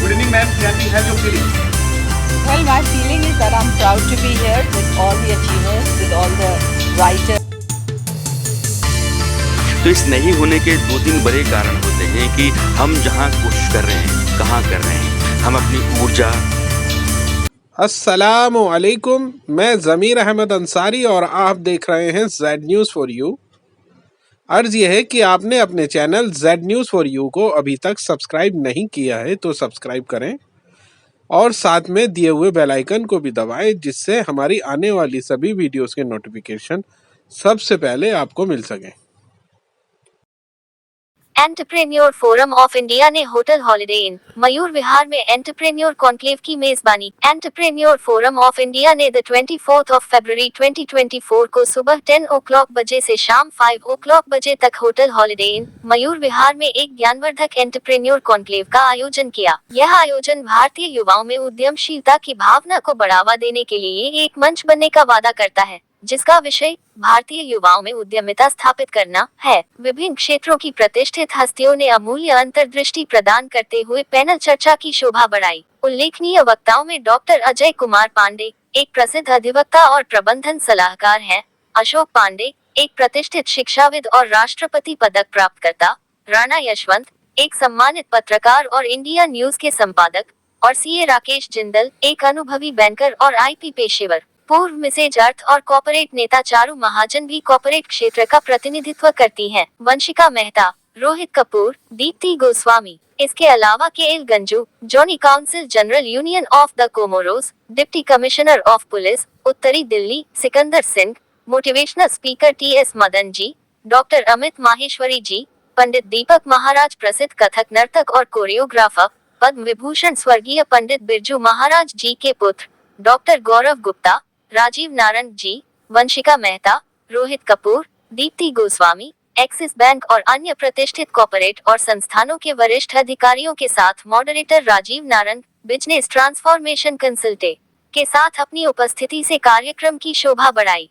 Good evening, ma'am. Can we have your feeling? Well, my feeling is that I'm proud to be here with all the achievers, with all the writers. तो इस नहीं होने के 2-3 बड़े कारण होते हैं कि हम जहां कोशिश कर रहे हैं, कहां कर रहे हैं, हम अपनी ऊर्जा। अस्सलामु अलैकुम, मैं ज़मीर अहमद अंसारी और आप देख रहे हैं जेड न्यूज़ फॉर यू। अर्ज़ यह है कि आपने अपने channel Z news for you को अभी तक सब्सक्राइब नहीं किया है तो सब्सक्राइब करें और साथ में दिए हुए बेल आइकन को भी दबाएं, जिससे हमारी आने वाली सभी वीडियोस के नोटिफिकेशन सबसे पहले आपको मिल सकें। एंटरप्रेन्योर फोरम ऑफ इंडिया ने होटल हॉलिडे इन मयूर विहार में एंटरप्रेन्योर कॉन्क्लेव की मेजबानी। एंटरप्रेन्योर फोरम ऑफ इंडिया ने द 24 फरवरी 2024 को सुबह 10 बजे से शाम 5 बजे तक होटल हॉलिडे इन मयूर विहार में एक ज्ञानवर्धक एंटरप्रेन्योर कॉन्क्लेव का आयोजन किया। यह आयोजन भारतीय युवाओं में उद्यमशीलता की भावना को बढ़ावा देने के लिए एक मंच बनने का वादा करता है, जिसका विषय भारतीय युवाओं में उद्यमिता स्थापित करना है। विभिन्न क्षेत्रों की प्रतिष्ठित हस्तियों ने अमूल्य अंतर्दृष्टि प्रदान करते हुए पैनल चर्चा की शोभा बढ़ाई। उल्लेखनीय वक्ताओं में डॉक्टर अजय कुमार पांडे, एक प्रसिद्ध अधिवक्ता और प्रबंधन सलाहकार हैं, अशोक पांडे, एक प्रतिष्ठित शिक्षाविद और राष्ट्रपति पदक प्राप्तकर्ता, राणा यशवंत, एक सम्मानित पत्रकार और इंडिया न्यूज के संपादक, और सीए राकेश जिंदल, एक अनुभवी बैंकर और आईपी पेशेवर। पूर्व मिसेज अर्थ और कॉर्पोरेट नेता चारू महाजन भी कॉर्पोरेट क्षेत्र का प्रतिनिधित्व करती हैं। वंशिका मेहता, रोहित कपूर, दीप्ति गोस्वामी। इसके अलावा K L. Ganju, Johnny council general union of the Comoros, deputy commissioner of police, उत्तरी Delhi, Sikandar Singh, motivational speaker T S. Madan ji, doctor Amit Maheshwari ji, Pandit Deepak Maharaj, प्रसिद्ध कथक नर्तक और कोरियोग्राफर, पद्म विभूषण स्वर्गीय पंडित बिरजू महाराज जी के पुत्र, डॉक्टर गौरव गुप्ता, राजीव नारायण जी, वंशिका मेहता, रोहित कपूर, दीप्ति गोस्वामी, एक्सिस बैंक और अन्य प्रतिष्ठित कॉर्पोरेट और संस्थानों के वरिष्ठ अधिकारियों के साथ moderator Rajiv Narayan, business transformation consultant के साथ अपनी उपस्थिति से कार्यक्रम की शोभा बढ़ाई।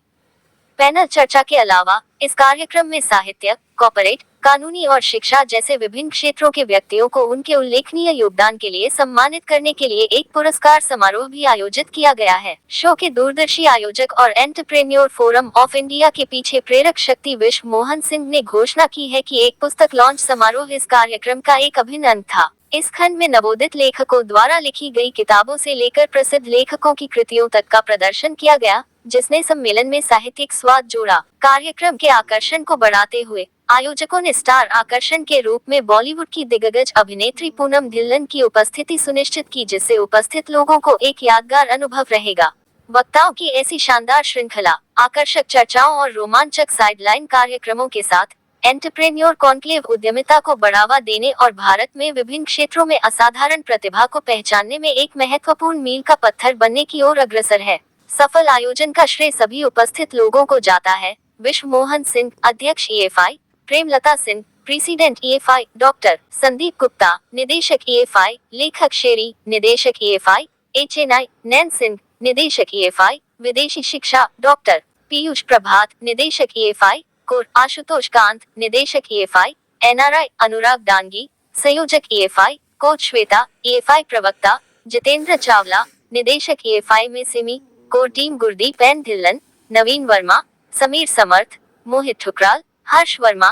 पैनल चर्चा के अलावा इस कार्यक्रम में साहित्य, कॉर्पोरेट, कानूनी और शिक्षा जैसे विभिन्न क्षेत्रों के व्यक्तियों को उनके उल्लेखनीय योगदान के लिए सम्मानित करने के लिए एक पुरस्कार समारोह भी आयोजित किया गया है। शो के दूरदर्शी आयोजक और एंटरप्रेन्योर फोरम ऑफ इंडिया के पीछे प्रेरक शक्ति विश्व मोहन सिंह ने घोषणा की है कि एक पुस्तक लॉन्च समारोह इस कार्यक्रम का एक अभिन्न अंग था। इस खंड में नवोदित लेखकों द्वारा लिखी गई किताबों से लेकर प्रसिद्ध लेखकों की कृतियों तक का प्रदर्शन किया गया, जिसने सम्मेलन में साहित्यिक स्वाद जोड़ा। कार्यक्रम के आकर्षण को बढ़ाते हुए आयोजकों ने स्टार आकर्षण के रूप में बॉलीवुड की दिग्गज अभिनेत्री पूनम ढिल्लन की उपस्थिति सुनिश्चित की, जिससे उपस्थित लोगों को एक यादगार अनुभव रहेगा। वक्ताओं की ऐसी शानदार श्रृंखला, आकर्षक चर्चाओं और रोमांचक साइडलाइन कार्यक्रमों के साथ एंटरप्रेन्योर कॉन्क्लेव उद्यमिता को बढ़ावा देने और भारत में विभिन्न क्षेत्रों में असाधारण प्रतिभा को पहचानने में एक महत्वपूर्ण मील का पत्थर बनने की ओर अग्रसर है। सफल आयोजन का श्रेय सभी उपस्थित लोगों को जाता है। विश्व मोहन सिंह, अध्यक्ष EFI, Premlata Singh, president EFI, doctor Sandeep Gupta, निदेशक ईएफआई, लेखक शेरी, निदेशक ईएफआई, एचएनआई, नैन सिंह, निदेशक ईएफआई, विदेशी शिक्षा, डॉक्टर पीयूष प्रभात, निदेशक ईएफआई, कोर, आशुतोष कांत, निदेशक ईएफआई, एनआरआई, अनुराग डांगी, संयोजक ईएफआई, कोच श्वेता, ईएफआई प्रवक्ता, जितेंद्र चावला, निदेशक ईएफआई में Simi, core team Gurdeep N Dhillon, Naveen Verma, Sameer Samarth, Mohit Thukral, Harsh Verma.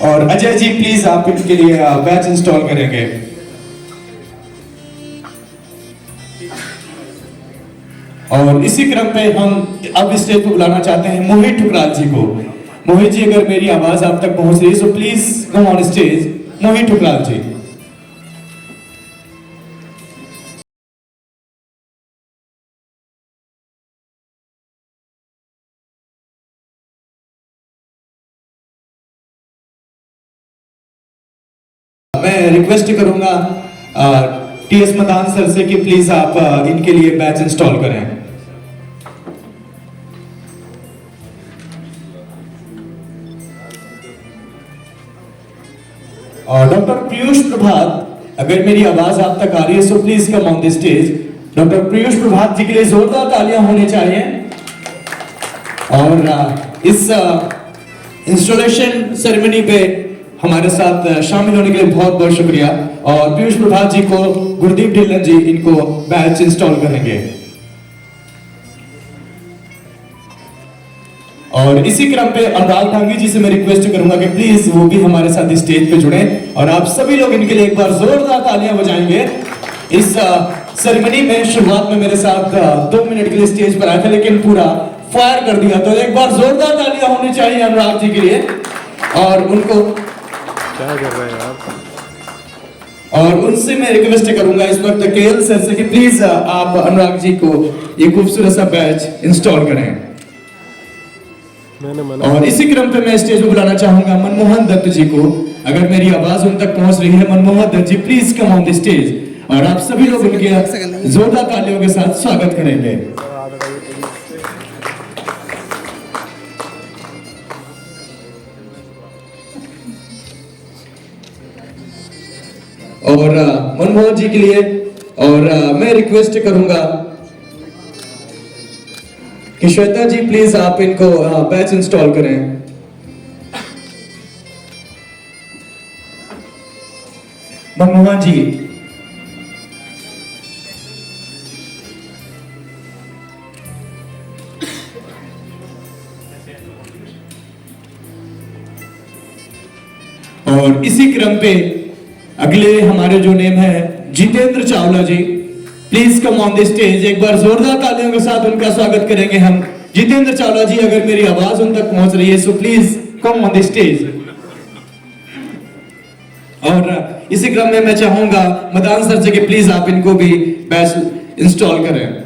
और अजय जी प्लीज आप इनके लिए बैच इंस्टॉल करेंगे। और इसी क्रम पे हम अब स्टेज पे बुलाना चाहते हैं मोहित ठुकराल जी को। मोहित जी, अगर मेरी आवाज आप तक पहुंच रही है तो प्लीज कम ऑन स्टेज, मोहित ठुकराल जी। मैं रिक्वेस्ट करूंगा टीएस मदान सर से कि प्लीज आप इनके लिए बैच इंस्टॉल करें। और डॉक्टर पीयूष प्रभात, अगर मेरी आवाज आप तक आ रही है so please come on the stage. Doctor Piyush Prabhat ji के लिए जोरदार तालियां होनी चाहिए। और इस इंस्टॉलेशन सेरेमनी पे हमारे साथ शामिल होने के लिए बहुत बहुत शुक्रिया। और पीयूष प्रभात जी को गुरदीप ढिल्लन जी इनको बैच इंस्टॉल करेंगे। और इसी क्रम पे अनुराग ढांगी जी से मैं रिक्वेस्ट करूंगा कि प्लीज वो भी हमारे साथ स्टेज पे जुड़े और आप सभी लोग इनके लिए एक बार जोरदार तालियां बजाएंगे। इस सेरेमनी में शुरुआत में मेरे साथ 2 मिनट के लिए स्टेज पर आए थे, लेकिन पूरा फायर कर दिया, तो एक बार जोरदार तालियां होनी चाहिए अनुराग जी के लिए। और उनको क्या कर रहे हैं आप? और उनसे मैं रिक्वेस्ट करूंगा इस वक्त केएल सर से कि प्लीज आप अनुराग जी को ये खूबसूरत सा बैच इंस्टॉल करें। और इसी क्रम पे मैं स्टेज पे बुलाना चाहूंगा मनमोहन दत्त जी को। अगर मेरी आवाज उन तक पहुंच रही है, Manmohan Dutt ji please come on the stage और आप सभी लोग उनके जोरदार तालियों के साथ स्वागत करेंगे। और मनमोहन जी के लिए और मैं रिक्वेस्ट करूंगा कि श्वेता जी प्लीज आप इनको बैच इंस्टॉल करें। मनमोहन जी और इसी क्रम पे अगले हमारे जो नेम है Jitendra Chawla ji, please come on the stage. एक बार जोरदार तालियों के साथ उनका स्वागत करेंगे हम। जितेंद्र चावला जी, अगर मेरी आवाज उन तक पहुंच रही है so please come on the stage. और इसी क्रम में मैं चाहूंगा मदान सर से कि प्लीज आप इनको भी बैच इंस्टॉल करें।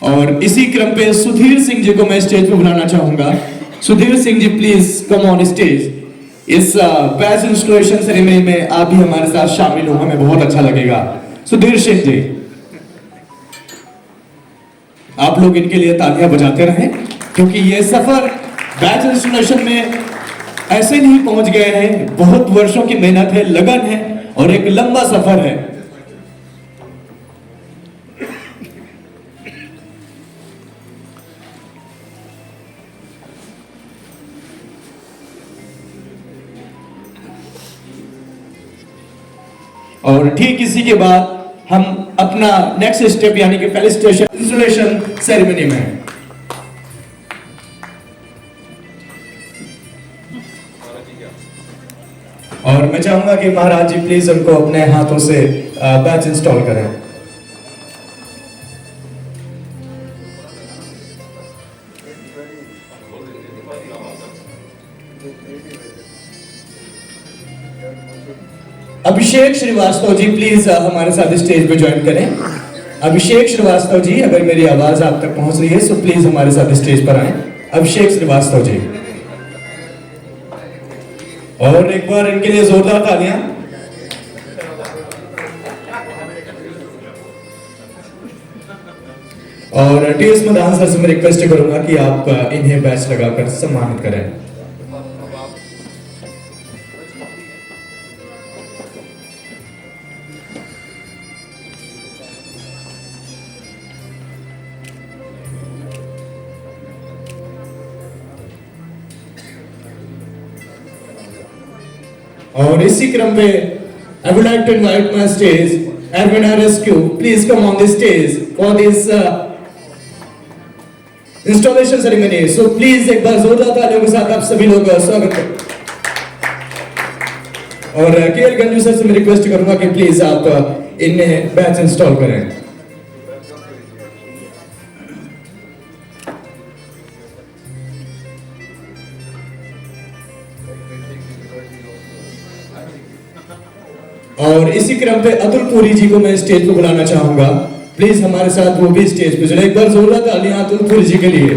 और इसी क्रम पे सुधीर सिंह जी को मैं स्टेज पे बुलाना चाहूंगा। Sudhir Singh ji please come on stage. इस बैच इंस्टॉलेशन सेरेमनी में आप भी हमारे साथ शामिल हो, हमें बहुत अच्छा लगेगा। सुधीर सिंह जी, आप लोग इनके लिए तालियां बजाते रहें, क्योंकि ये सफर बैच इंस्टॉलेशन में ऐसे नहीं पहुंच गए हैं। बहुत वर्षों की मेहनत है, लगन है और एक लंबा सफर है। और ठीक इसी के बाद हम अपना नेक्स्ट स्टेप यानी कि फेलिसिटेशन इंस्टॉलेशन सेरेमनी में और मैं चाहूंगा कि महाराज जी प्लीज उनको अपने हाथों से बैच इंस्टॉल करें। अभिषेक श्रीवास्तव जी प्लीज हमारे साथ स्टेज पे ज्वाइन करें। अभिषेक श्रीवास्तव जी, अगर मेरी आवाज आप तक पहुंच रही है सो प्लीज हमारे साथ स्टेज पर आए। अभिषेक श्रीवास्तव जी, और एक बार इनके लिए जोरदार तालियां। और टीएस मदान सर से मैं रिक्वेस्ट करूंगा कि आप इन्हें बैच लगाकर सम्मानित करें। और इसी क्रम में I would like to invite my stage Erwin Rescue. Please come on the stage for this installation ceremony. So please एक बार जोरदार तालियों के साथ आप सभी लोग स्वागत करें। और केएल गंजू सर से मैं रिक्वेस्ट करूंगा कि प्लीज आप इन्हें बैच इंस्टॉल करें। और इसी क्रम पे अतुल पुरी जी को मैं स्टेज पे बुलाना चाहूंगा। प्लीज हमारे साथ वो भी स्टेज पे चले। एक बार जोरदार तालियां अतुल पुरी जी के लिए।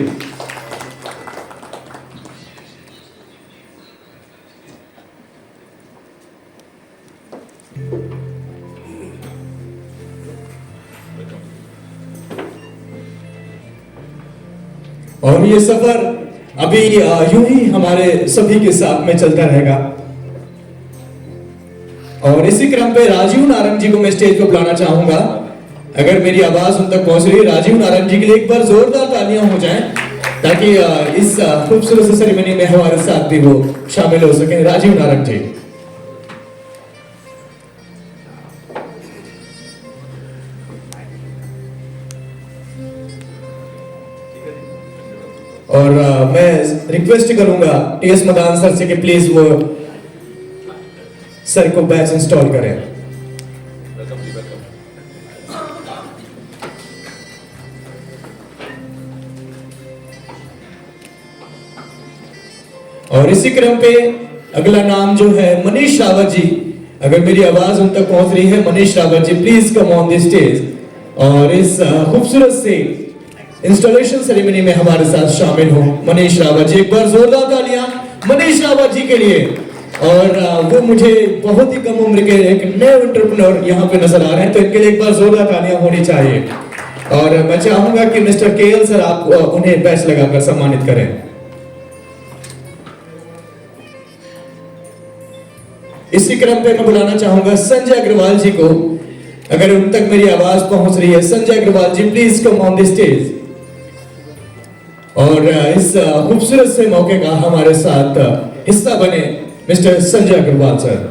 और ये सफर अभी यूं ही हमारे सभी के साथ में चलता रहेगा। और इसी क्रम पे राजीव नारंग जी को मैं स्टेज पर बुलाना चाहूंगा। अगर मेरी आवाज उन तक पहुंच रही है, राजीव नारंग जी के लिए एक बार जोरदार तालियां हो जाएं, ताकि इस खूबसूरत सी सेरेमनी में हमारे साथ भी वो शामिल हो सके। राजीव नारंग जी। और मैं रिक्वेस्ट करूंगा टीएस मदान सर से कि प्लीज वो सर को बैच इंस्टॉल करें। और इसी क्रम पे अगला नाम जो है मनीष रावत जी। अगर मेरी आवाज उन तक पहुंच रही है, Manish Rawat ji please come on the stage और इस खूबसूरत से इंस्टॉलेशन सेरेमनी में हमारे साथ शामिल हो। मनीष रावत जी, एक बार जोरदार तालियां मनीष रावत जी के लिए। और वो मुझे बहुत ही कम उम्र के एक नए एंटरप्रेन्योर यहाँ पे नजर आ रहे हैं, तो इनके लिए एक बार जोरदार तालियां होनी चाहिए। और मैं चाहूंगा कि मिस्टर केएल सर आप उन्हें बैच लगाकर सम्मानित करें। इसी क्रम पे मैं बुलाना चाहूंगा संजय अग्रवाल जी को। अगर उन तक मेरी आवाज पहुंच रही है, Sanjay Agarwal ji please come on the stage और इस खूबसूरत से मौके का हमारे साथ हिस्सा बने मिस्टर संजय अग्रवाल सर।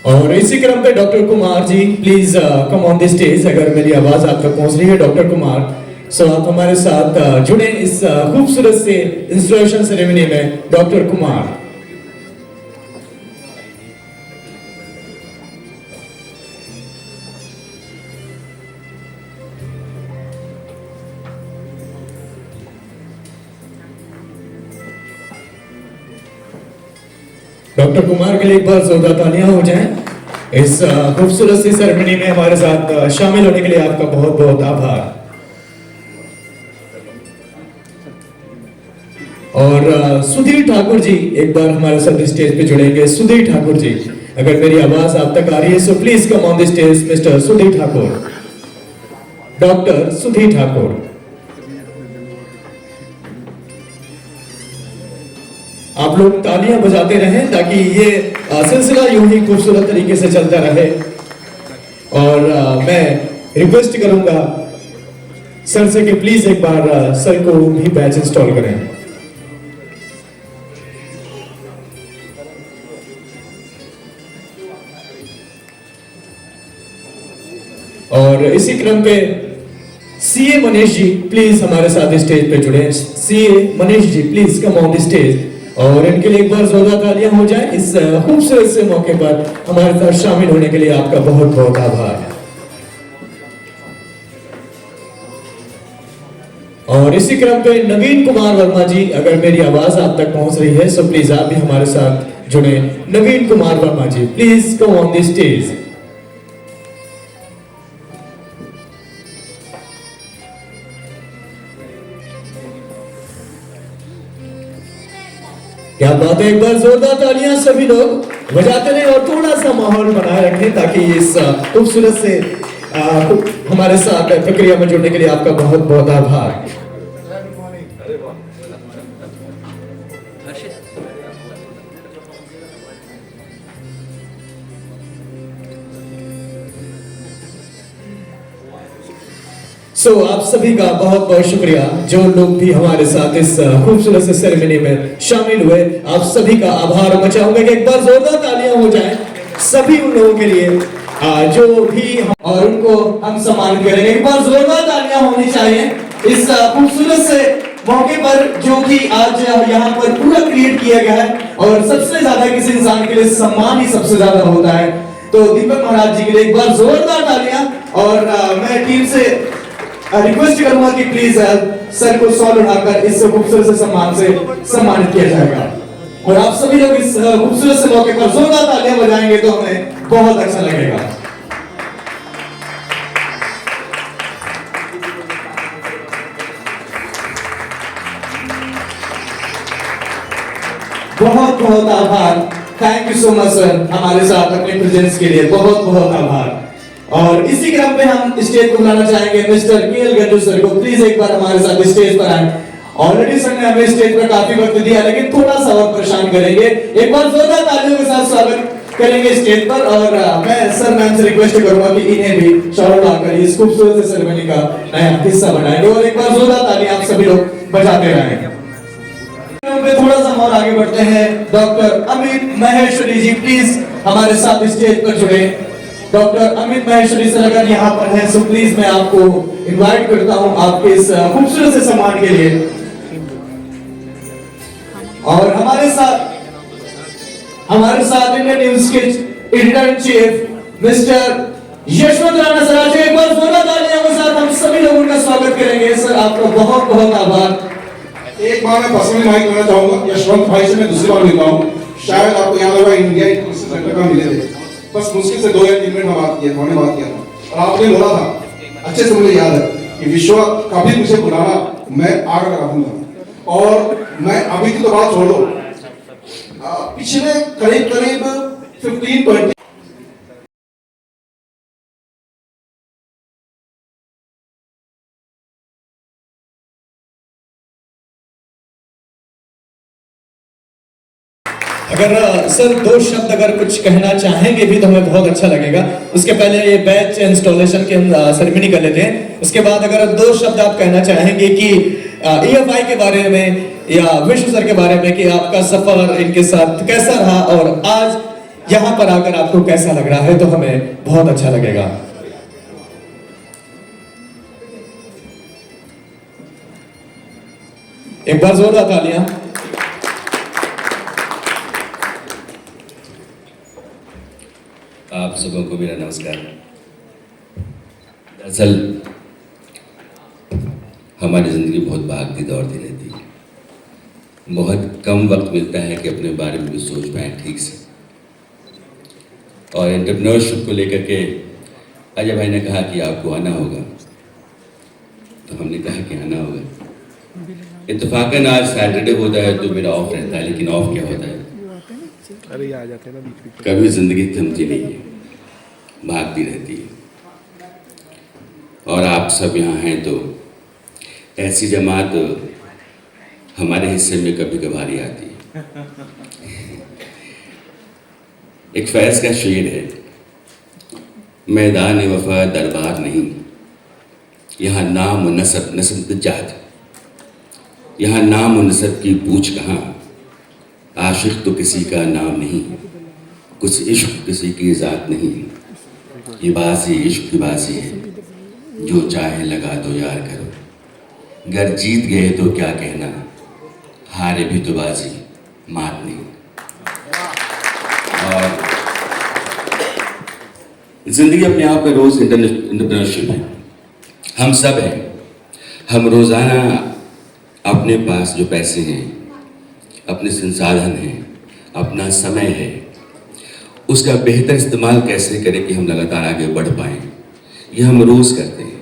और इसी क्रम पे doctor Kumar ji please come on the stage. अगर मेरी आवाज आप तक पहुंच रही है डॉक्टर कुमार, सो आप हमारे साथ जुड़े इस खूबसूरत से इंस्टॉलेशन सेरेमनी में। डॉक्टर कुमार। डॉक्टर कुमार के लिए एक बार जोरदार तालियां हो जाएं। इस खूबसूरत सी सेरेमनी में हमारे साथ शामिल होने के लिए आपका बहुत बहुत आभार। और सुधीर ठाकुर जी एक बार हमारे साथ स्टेज पे जुड़ेंगे। सुधीर ठाकुर जी, अगर मेरी आवाज आप तक आ रही है so please come on the stage mister Sudhir Thakur. Doctor Sudhir Thakur. आप लोग तालियां बजाते रहें ताकि ये सिलसिला यूं ही खूबसूरत तरीके से चलता रहे। और मैं रिक्वेस्ट करूंगा सर से कि प्लीज एक बार सर को भी बैच इंस्टॉल करें। और इसी क्रम पे सीए मनीष जी प्लीज हमारे साथ स्टेज पे जुड़े। CA Manish ji please come on the stage और इनके लिए एक बार जोरदार तालियां हो जाए। इस खूबसूरत से मौके पर हमारे साथ शामिल होने के लिए आपका बहुत बहुत आभार। और इसी क्रम पे नवीन कुमार वर्मा जी, अगर मेरी आवाज आप तक पहुंच रही है सो प्लीज आप भी हमारे साथ जुड़े। Naveen Kumar Verma ji please come on the stage. क्या बात है, एक बार जोरदार तालियां सभी लोग बजाते रहे और थोड़ा सा माहौल बनाए रखें ताकि इस खूबसूरत से हमारे साथ प्रक्रिया में जुड़ने के लिए आपका बहुत बहुत आभार। आप सभी का बहुत बहुत शुक्रिया जो लोग भी हमारे साथ इस खूबसूरत से सेरेमनी में शामिल हुए। आप सभी का आभार। मैं चाहूंगा कि एक बार जोरदार तालियां हो जाएं सभी उन लोगों के लिए जो भी और उनको हम सम्मानित करेंगे। एक बार जोरदार तालियां होनी चाहिए इस खूबसूरत से मौके पर जो कि आज यहाँ पर पूरा क्रिएट किया गया है। और सबसे ज्यादा किसी इंसान के लिए सम्मान ही सबसे ज्यादा होता है, तो दीपक महाराज जी के लिए एक बार जोरदार तालियां। और मैं टीम से रिक्वेस्ट करूंगा कि प्लीज सर को शॉल उठाकर इस खूबसूरत से सम्मान से सम्मानित किया जाएगा। और आप सभी लोग इस खूबसूरत से मौके पर जोरदार तालियां बजाएंगे तो हमें बहुत अच्छा लगेगा। बहुत बहुत आभार। Thank you so much sir, हमारे साथ अपने प्रेजेंस के लिए बहुत बहुत आभार। और इसी क्रम में हम स्टेज को बुलाना चाहेंगे मिस्टर केएल गंडू सर को। प्लीज एक बार हमारे साथ स्टेज पर आए। ऑलरेडी सर ने हमें स्टेज पर काफी वक्त दिया, लेकिन थोड़ा सा और परेशान करेंगे। एक बार जोरदार तालियों के साथ स्वागत करेंगे स्टेज पर। और मैं सर मैम से रिक्वेस्ट करूंगा कि इन्हें भी शाउट आकर इस खूबसूरत से सेरेमनी का नया हिस्सा बनाएंगे। और एक बार जोरदार ताली आप सभी लोग बजाते रहेंगे। थोड़ा सा और आगे बढ़ते हैं। डॉक्टर अमित महेश्वरी जी प्लीज हमारे साथ स्टेज पर जुड़े। डॉक्टर अमित महेश्वरी सर अगर यहाँ पर हैं, सो प्लीज मैं आपको इनवाइट करता हूँ आपके इस खूबसूरत से सम्मान के लिए। और हमारे साथ इंडियन न्यूज के editor in chief mister Yashwant Rana sir आज एक बार जोरदार तालियों के साथ हम सभी लोग उनका स्वागत करेंगे। सर आपका बहुत बहुत आभार। एक बार मैं पर्सनली माइक करना चाहूंगा। यशवंत भाई से मैं दूसरी बार मिल रहा हूँ। शायद आपको याद होगा इंडिया इंटरनेशनल सेंटर का मिले थे, बस मुश्किल से 2 या 3 मिनट हमने बात किया था। और आपने बोला था, अच्छे से मुझे याद है, कि विश्व कभी मुझे बुलाना मैं आगे लगाऊंगा। और मैं अभी की तो बात छोड़ दो, पिछले करीब 15-20 अगर सर 2 शब्द अगर कुछ कहना चाहेंगे भी तो हमें बहुत अच्छा लगेगा। उसके पहले ये बैच इंस्टॉलेशन की हम सेरेमनी कर लेते हैं। उसके बाद अगर 2 शब्द आप कहना चाहेंगे कि EFI के बारे में या विश्व सर के बारे में, कि आपका सफर इनके साथ कैसा रहा और आज यहाँ पर आकर आपको कैसा लग रहा है, तो हमें बहुत अच्छा लगेगा। एक बार जोरदार तालियां। आप सबों को मेरा नमस्कार। दरअसल हमारी ज़िंदगी बहुत भागती दौड़ती रहती है, बहुत कम वक्त मिलता है कि अपने बारे में भी सोच पाएँ ठीक से। और एंटरप्रेन्योरशिप को लेकर के अजय भाई ने कहा कि आपको आना होगा, तो हमने कहा कि आना होगा। इत्तेफाकन आज सैटरडे होता है तो मेरा ऑफ रहता है, लेकिन ऑफ क्या होता है, अरे आ जाते हैं ना बीच बीच। कभी जिंदगी थमती नहीं है, भागती रहती है। और आप सब यहाँ हैं तो ऐसी जमात हमारे हिस्से में कभी कभार आती है। एक फैज़ का शेर है, मैदान वफा दरबार नहीं, यहाँ नाम नसब नस्ब जात, यहाँ नाम नसब की पूछ कहाँ, आशिक तो किसी का नाम नहीं, कुछ इश्क किसी की ज़ात नहीं, ये बाजी इश्क की बाजी है, जो चाहे लगा दो यार करो, गर जीत गए तो क्या कहना, हारे भी तो बाजी मात नहीं। और जिंदगी अपने आप में रोज एंटरप्रेन्योरशिप है। हम सब हैं, हम रोजाना अपने पास जो पैसे हैं, अपने संसाधन हैं, अपना समय है, उसका बेहतर इस्तेमाल कैसे करें कि हम लगातार आगे बढ़ पाएं, ये हम रोज करते हैं।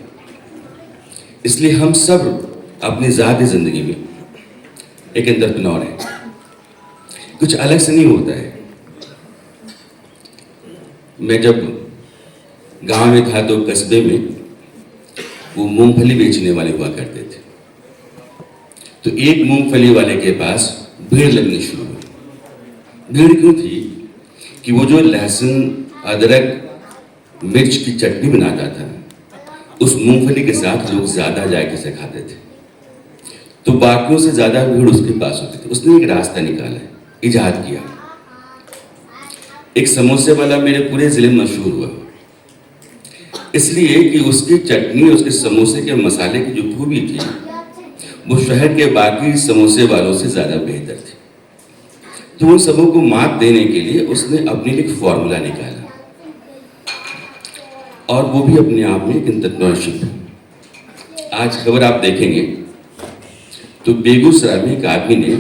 इसलिए हम सब अपनी ज़ाती ज़िंदगी में एक एंटरप्रेन्योर है, कुछ अलग से नहीं होता है। मैं जब गांव में था तो कस्बे में वो मूंगफली बेचने वाले हुआ करते थे, तो एक मूंगफली वाले के पास भीड़ लगनी शुरू हुई। भीड़ क्यों थी कि वो जो लहसुन अदरक मिर्च की चटनी बनाता था, उस मूंगफली के साथ लोग ज़्यादा जायके से खाते थे, तो बाकियों से ज़्यादा भीड़ उसके पास होती थी। उसने एक रास्ता निकाला, इजाद किया। एक समोसे वाला मेरे पूरे ज़िले में मशहूर हुआ, इसलिए कि उसकी चटनी, उसके समोसे के मसाले की जो खूबी थी, वो शहर के बाकी समोसे वालों से ज़्यादा बेहतर थी। तो उन सबों को मात देने के लिए उसने अपने लिए एक फॉर्मूला निकाला, और वो भी अपने आप में एक एंटरप्रेन्योरशिप है। आज खबर आप देखेंगे तो बेगूसराय में एक आदमी ने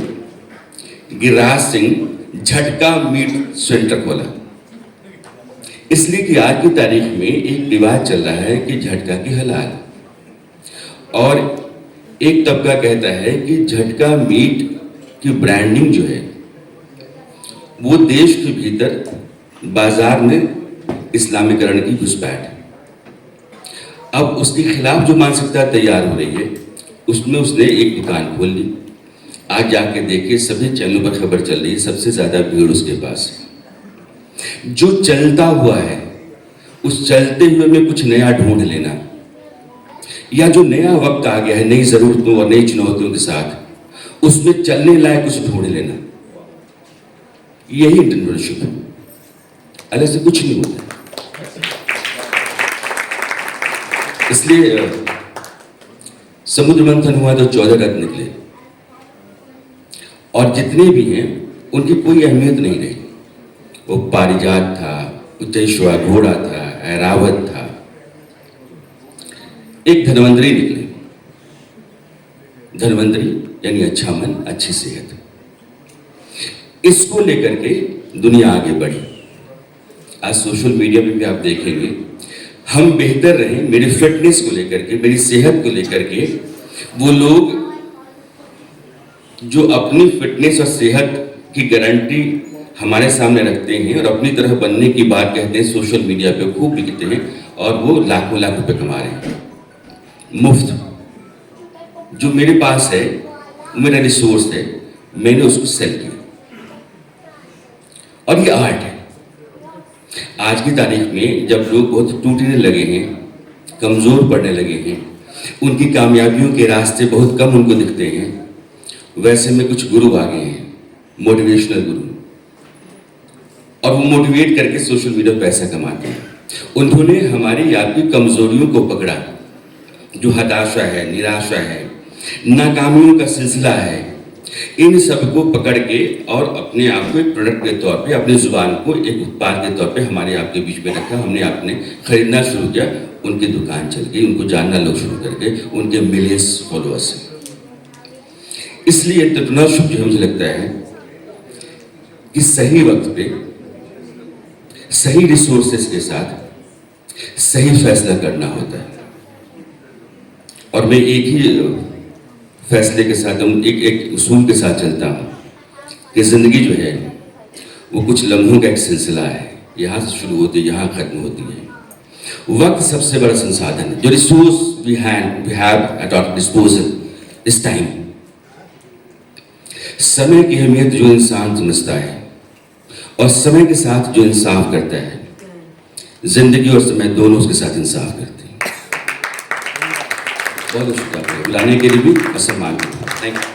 गिरिराज सिंह झटका मीट सेंटर खोला, इसलिए कि आज की तारीख में एक विवाद चल रहा है कि झटका की हलाल, और एक तबका कहता है कि झटका मीट की ब्रांडिंग जो है वो देश के भीतर बाजार में इस्लामीकरण की घुसपैठ। अब उसके खिलाफ जो मानसिकता तैयार हो रही है, उसमें उसने एक दुकान खोल ली। आज जाके देखिए सभी चैनलों पर खबर चल रही है, सबसे ज्यादा भीड़ उसके पास है। जो चलता हुआ है, उस चलते हुए में कुछ नया ढूंढ लेना, या जो नया वक्त आ गया है नई जरूरतों और नई चुनौतियों के साथ, उसमें चलने लायक कुछ ढूंढ लेना, यही एंटरप्रेन्योरशिप है। अलग से कुछ नहीं होता। इसलिए समुद्र मंथन हुआ तो 14 रत्न निकले, और जितने भी हैं उनकी कोई अहमियत नहीं रही। वो पारिजात था, उच्चैश्रवा घोड़ा था, ऐरावत था, एक धन्वंतरी निकले। धन्वंतरी यानी अच्छा मन, अच्छी सेहत। इसको लेकर के दुनिया आगे बढ़ी। आज सोशल मीडिया पे भी आप देखेंगे, हम बेहतर रहें, मेरी फिटनेस को लेकर के, मेरी सेहत को लेकर के, वो लोग जो अपनी फिटनेस और सेहत की गारंटी हमारे सामने रखते हैं और अपनी तरह बनने की बात कहते हैं, सोशल मीडिया पे खूब बिकते हैं और वो लाखों लाख रुपए कमा रहे हैं मुफ्त। जो मेरे पास है, मेरा रिसोर्स है, मैंने उसको सेल किया, और ये आर्ट है। आज की तारीख में जब लोग बहुत टूटने लगे हैं, कमजोर पड़ने लगे हैं, उनकी कामयाबियों के रास्ते बहुत कम उनको दिखते हैं, वैसे में कुछ गुरु आ गए हैं, मोटिवेशनल गुरु, और वो मोटिवेट करके सोशल मीडिया पैसा कमाते हैं। उन्होंने हमारी आपकी कमजोरियों को पकड़ा, जो हताशा है, निराशा है, नाकामियों का सिलसिला है, इन सबको पकड़ के और अपने आप को एक प्रोडक्ट के तौर पे, अपनी जुबान को एक उत्पाद के तौर पे हमारे आपके बीच में रखा। हमने आपने खरीदना शुरू किया, उनकी दुकान चल गई, उनको जानना लोग शुरू कर गए, उनके मिलियंस फॉलोअर्स हैं। इसलिए एंटरप्रेन्योरशिप जो मुझे लगता है कि सही वक्त पे सही रिसोर्सेस के साथ सही फैसला करना होता है। और मैं एक ही फैसले के साथ, एक उसूल के साथ चलता हूँ कि जिंदगी जो है वो कुछ लम्हों का एक सिलसिला है, यहाँ से शुरू होती है, यहाँ खत्म होती है। वक्त सबसे बड़ा संसाधन है। जो resource we have at our disposal is time. समय की अहमियत जो इंसान समझता है और समय के साथ जो इंसाफ करता है, जिंदगी और समय दोनों उसके साथ इंसाफ करते हैं। बहुत बहुत शुक्रिया बुलाने के लिए भी और सम्मान के लिए। Thank you.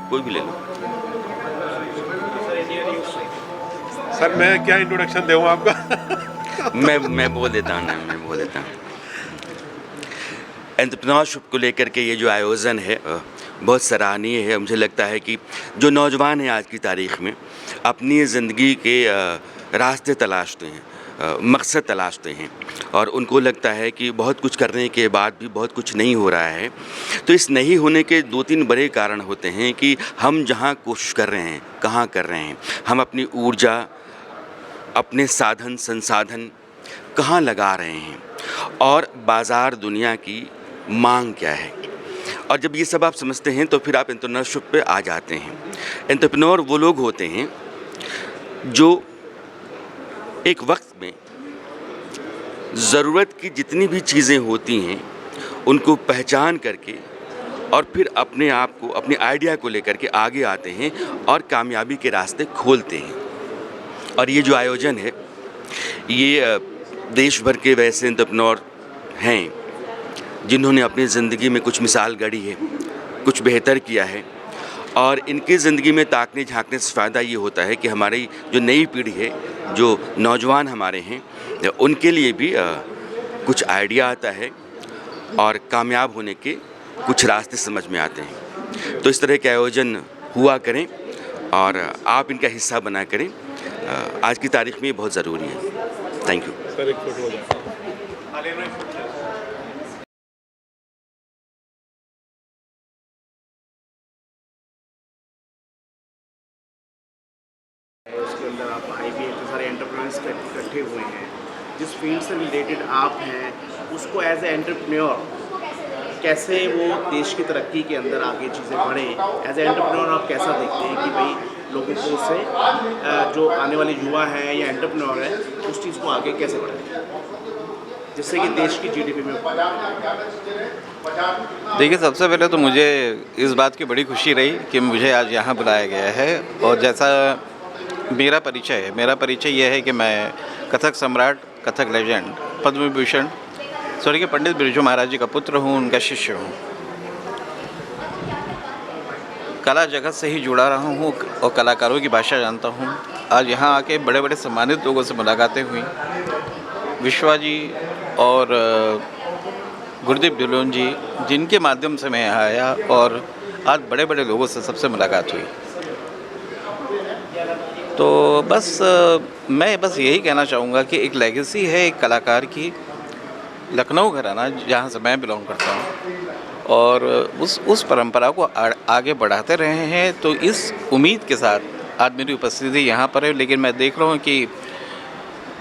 कोई भी ले लो। सर मैं क्या इंट्रोडक्शन दूँ आपका? मैं बोल देता हूँ ना, मैं बोल देता हूँ। एंटरप्रेन्योरशिप को लेकर के ये जो आयोजन है बहुत सराहनीय है। मुझे लगता है कि जो नौजवान हैं आज की तारीख़ में अपनी ज़िंदगी के रास्ते तलाशते हैं, मकसद तलाशते हैं और उनको लगता है कि बहुत कुछ करने के बाद भी बहुत कुछ नहीं हो रहा है। तो इस नहीं होने के 2-3 बड़े कारण होते हैं कि हम जहाँ कोशिश कर रहे हैं, कहाँ कर रहे हैं, हम अपनी ऊर्जा, अपने साधन संसाधन कहाँ लगा रहे हैं और बाज़ार दुनिया की मांग क्या है। और जब ये सब आप समझते हैं तो फिर आप एंटरप्रेन्योरशिप पे आ जाते हैं। एंटरप्रेन्योर वो लोग होते हैं जो एक वक्त में ज़रूरत की जितनी भी चीज़ें होती हैं उनको पहचान करके और फिर अपने आप को, अपने आइडिया को लेकर के आगे आते हैं और कामयाबी के रास्ते खोलते हैं। और ये जो आयोजन है ये देश भर के वैसे एंटरप्रेन्योर हैं जिन्होंने अपनी ज़िंदगी में कुछ मिसाल गढ़ी है, कुछ बेहतर किया है और इनकी ज़िंदगी में ताकने झांकने से फ़ायदा ये होता है कि हमारी जो नई पीढ़ी है, जो नौजवान हमारे हैं, उनके लिए भी कुछ आइडिया आता है और कामयाब होने के कुछ रास्ते समझ में आते हैं। तो इस तरह के आयोजन हुआ करें और आप इनका हिस्सा बना करें। आज की तारीख में ये बहुत ज़रूरी है। Thank you. उसके अंदर आप आईबीए के सारे एंटरप्रेन्योर्स इकट्ठे हुए हैं, जिस फील्ड से रिलेटेड आप हैं उसको एज ए एंटरप्रेन्योर कैसे वो देश की तरक्की के अंदर आगे चीज़ें बढ़ें, एज ए एंटरप्रेन्योर आप कैसा देखते हैं कि भाई लोगों को उससे जो आने वाले युवा हैं या एंटरप्रेन्योर है उस चीज़ को आगे कैसे बढ़ाएं जिससे कि देश की जीडीपी में। देखिए, सबसे पहले तो मुझे इस बात की बड़ी खुशी रही कि मुझे आज यहाँ बुलाया गया है और जैसा मेरा परिचय यह है कि मैं कथक सम्राट, कथक लेजेंड, पद्म विभूषण स्वर्गीय पंडित बिरजू महाराज जी का पुत्र हूँ, उनका शिष्य हूँ। कला जगत से ही जुड़ा रहा हूँ और कलाकारों की भाषा जानता हूँ। आज यहाँ आके बड़े बड़े सम्मानित लोगों से मुलाकातें हुई, विश्वा जी और गुरदीप ढिल्लोन जी, जिनके माध्यम से मैं यहाँ आया और आज बड़े बड़े लोगों से सबसे मुलाकात हुई। तो मैं बस यही कहना चाहूँगा कि एक लेगेसी है एक कलाकार की, लखनऊ घराना जहाँ से मैं बिलोंग करता हूँ और उस परंपरा को आगे बढ़ाते रहे हैं। तो इस उम्मीद के साथ आज मेरी उपस्थिति यहाँ पर है। लेकिन मैं देख रहा हूँ कि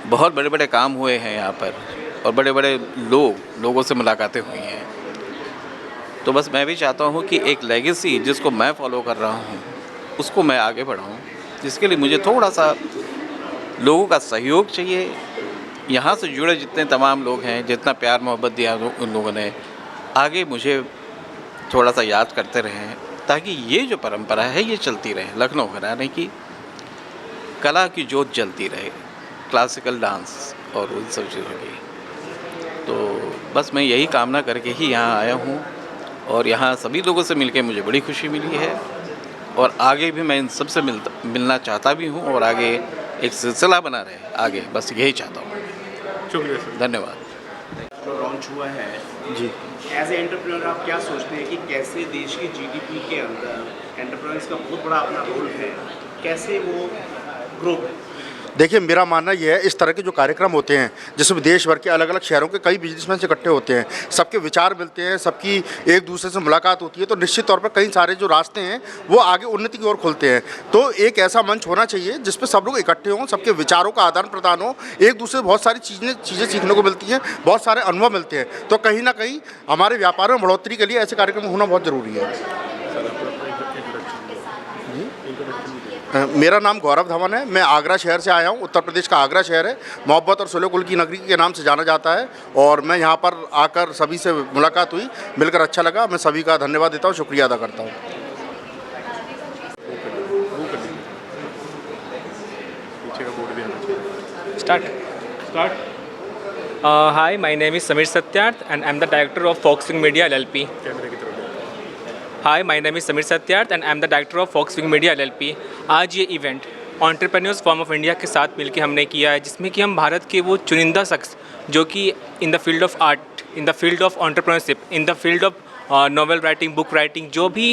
बहुत बड़े बड़े काम हुए हैं यहाँ पर और बड़े बड़े लोगों से मुलाकातें हुई हैं। तो बस मैं भी चाहता हूँ कि एक लेगेसी जिसको मैं फॉलो कर रहा हूँ उसको मैं आगे बढ़ाऊँ, जिसके लिए मुझे थोड़ा सा लोगों का सहयोग चाहिए। यहाँ से जुड़े जितने तमाम लोग हैं, जितना प्यार मोहब्बत दिया उन लोगों ने, आगे मुझे थोड़ा सा याद करते रहें ताकि ये जो परंपरा है ये चलती रहे। लखनऊ घराने की कला की जोत जलती रहे, क्लासिकल डांस और उन सब चीज़ों की। तो बस मैं यही कामना करके ही यहाँ आया हूँ और यहाँ सभी लोगों से मिलके मुझे बड़ी खुशी मिली है और आगे भी मैं इन सबसे मिलना चाहता भी हूँ और आगे एक सिलसिला बना रहे आगे, बस यही चाहता हूँ। शुक्रिया, धन्यवाद। लॉन्च हुआ है जी, एज ए एंटरप्रेन्योर आप क्या सोचते हैं कि कैसे देश की जीडीपी के अंदर एंटरप्रेन्योर्स का बहुत बड़ा अपना रोल है, कैसे वो ग्रो? देखिए, मेरा मानना यह है, इस तरह के जो कार्यक्रम होते हैं जिसमें देश भर के अलग अलग शहरों के कई बिजनेसमैन से इकट्ठे होते हैं, सबके विचार मिलते हैं, सबकी एक दूसरे से मुलाकात होती है, तो निश्चित तौर पर कई सारे जो रास्ते हैं वो आगे उन्नति की ओर खुलते हैं। तो एक ऐसा मंच होना चाहिए जिस पर सब लोग इकट्ठे हों, सबके विचारों का आदान प्रदान हो, एक दूसरे से बहुत सारी चीज़ें सीखने को मिलती हैं, बहुत सारे अनुभव मिलते हैं। तो कहीं ना कहीं हमारे व्यापार में बढ़ोतरी के लिए ऐसे कार्यक्रम होना बहुत ज़रूरी है। मेरा नाम गौरव धवन है, मैं आगरा शहर से आया हूँ। उत्तर प्रदेश का आगरा शहर है, मोहब्बत और सुलह कुल की नगरी के नाम से जाना जाता है और मैं यहाँ पर आकर सभी से मुलाकात हुई, मिलकर अच्छा लगा। मैं सभी का धन्यवाद देता हूँ, शुक्रिया अदा करता हूँ। Hi, my name is Samir Satyarth and I'm the director of Foxwing Media LLP. Hi, my name is Samir Satyarth and I'm the director of Foxwing Media LLP. आज ये event entrepreneurs forum of India के साथ मिलकर हमने किया है, जिसमें कि हम भारत के वो चुनिंदा शख्स जो कि in the field of art, in the field of entrepreneurship, in the field of novel writing, book writing, जो भी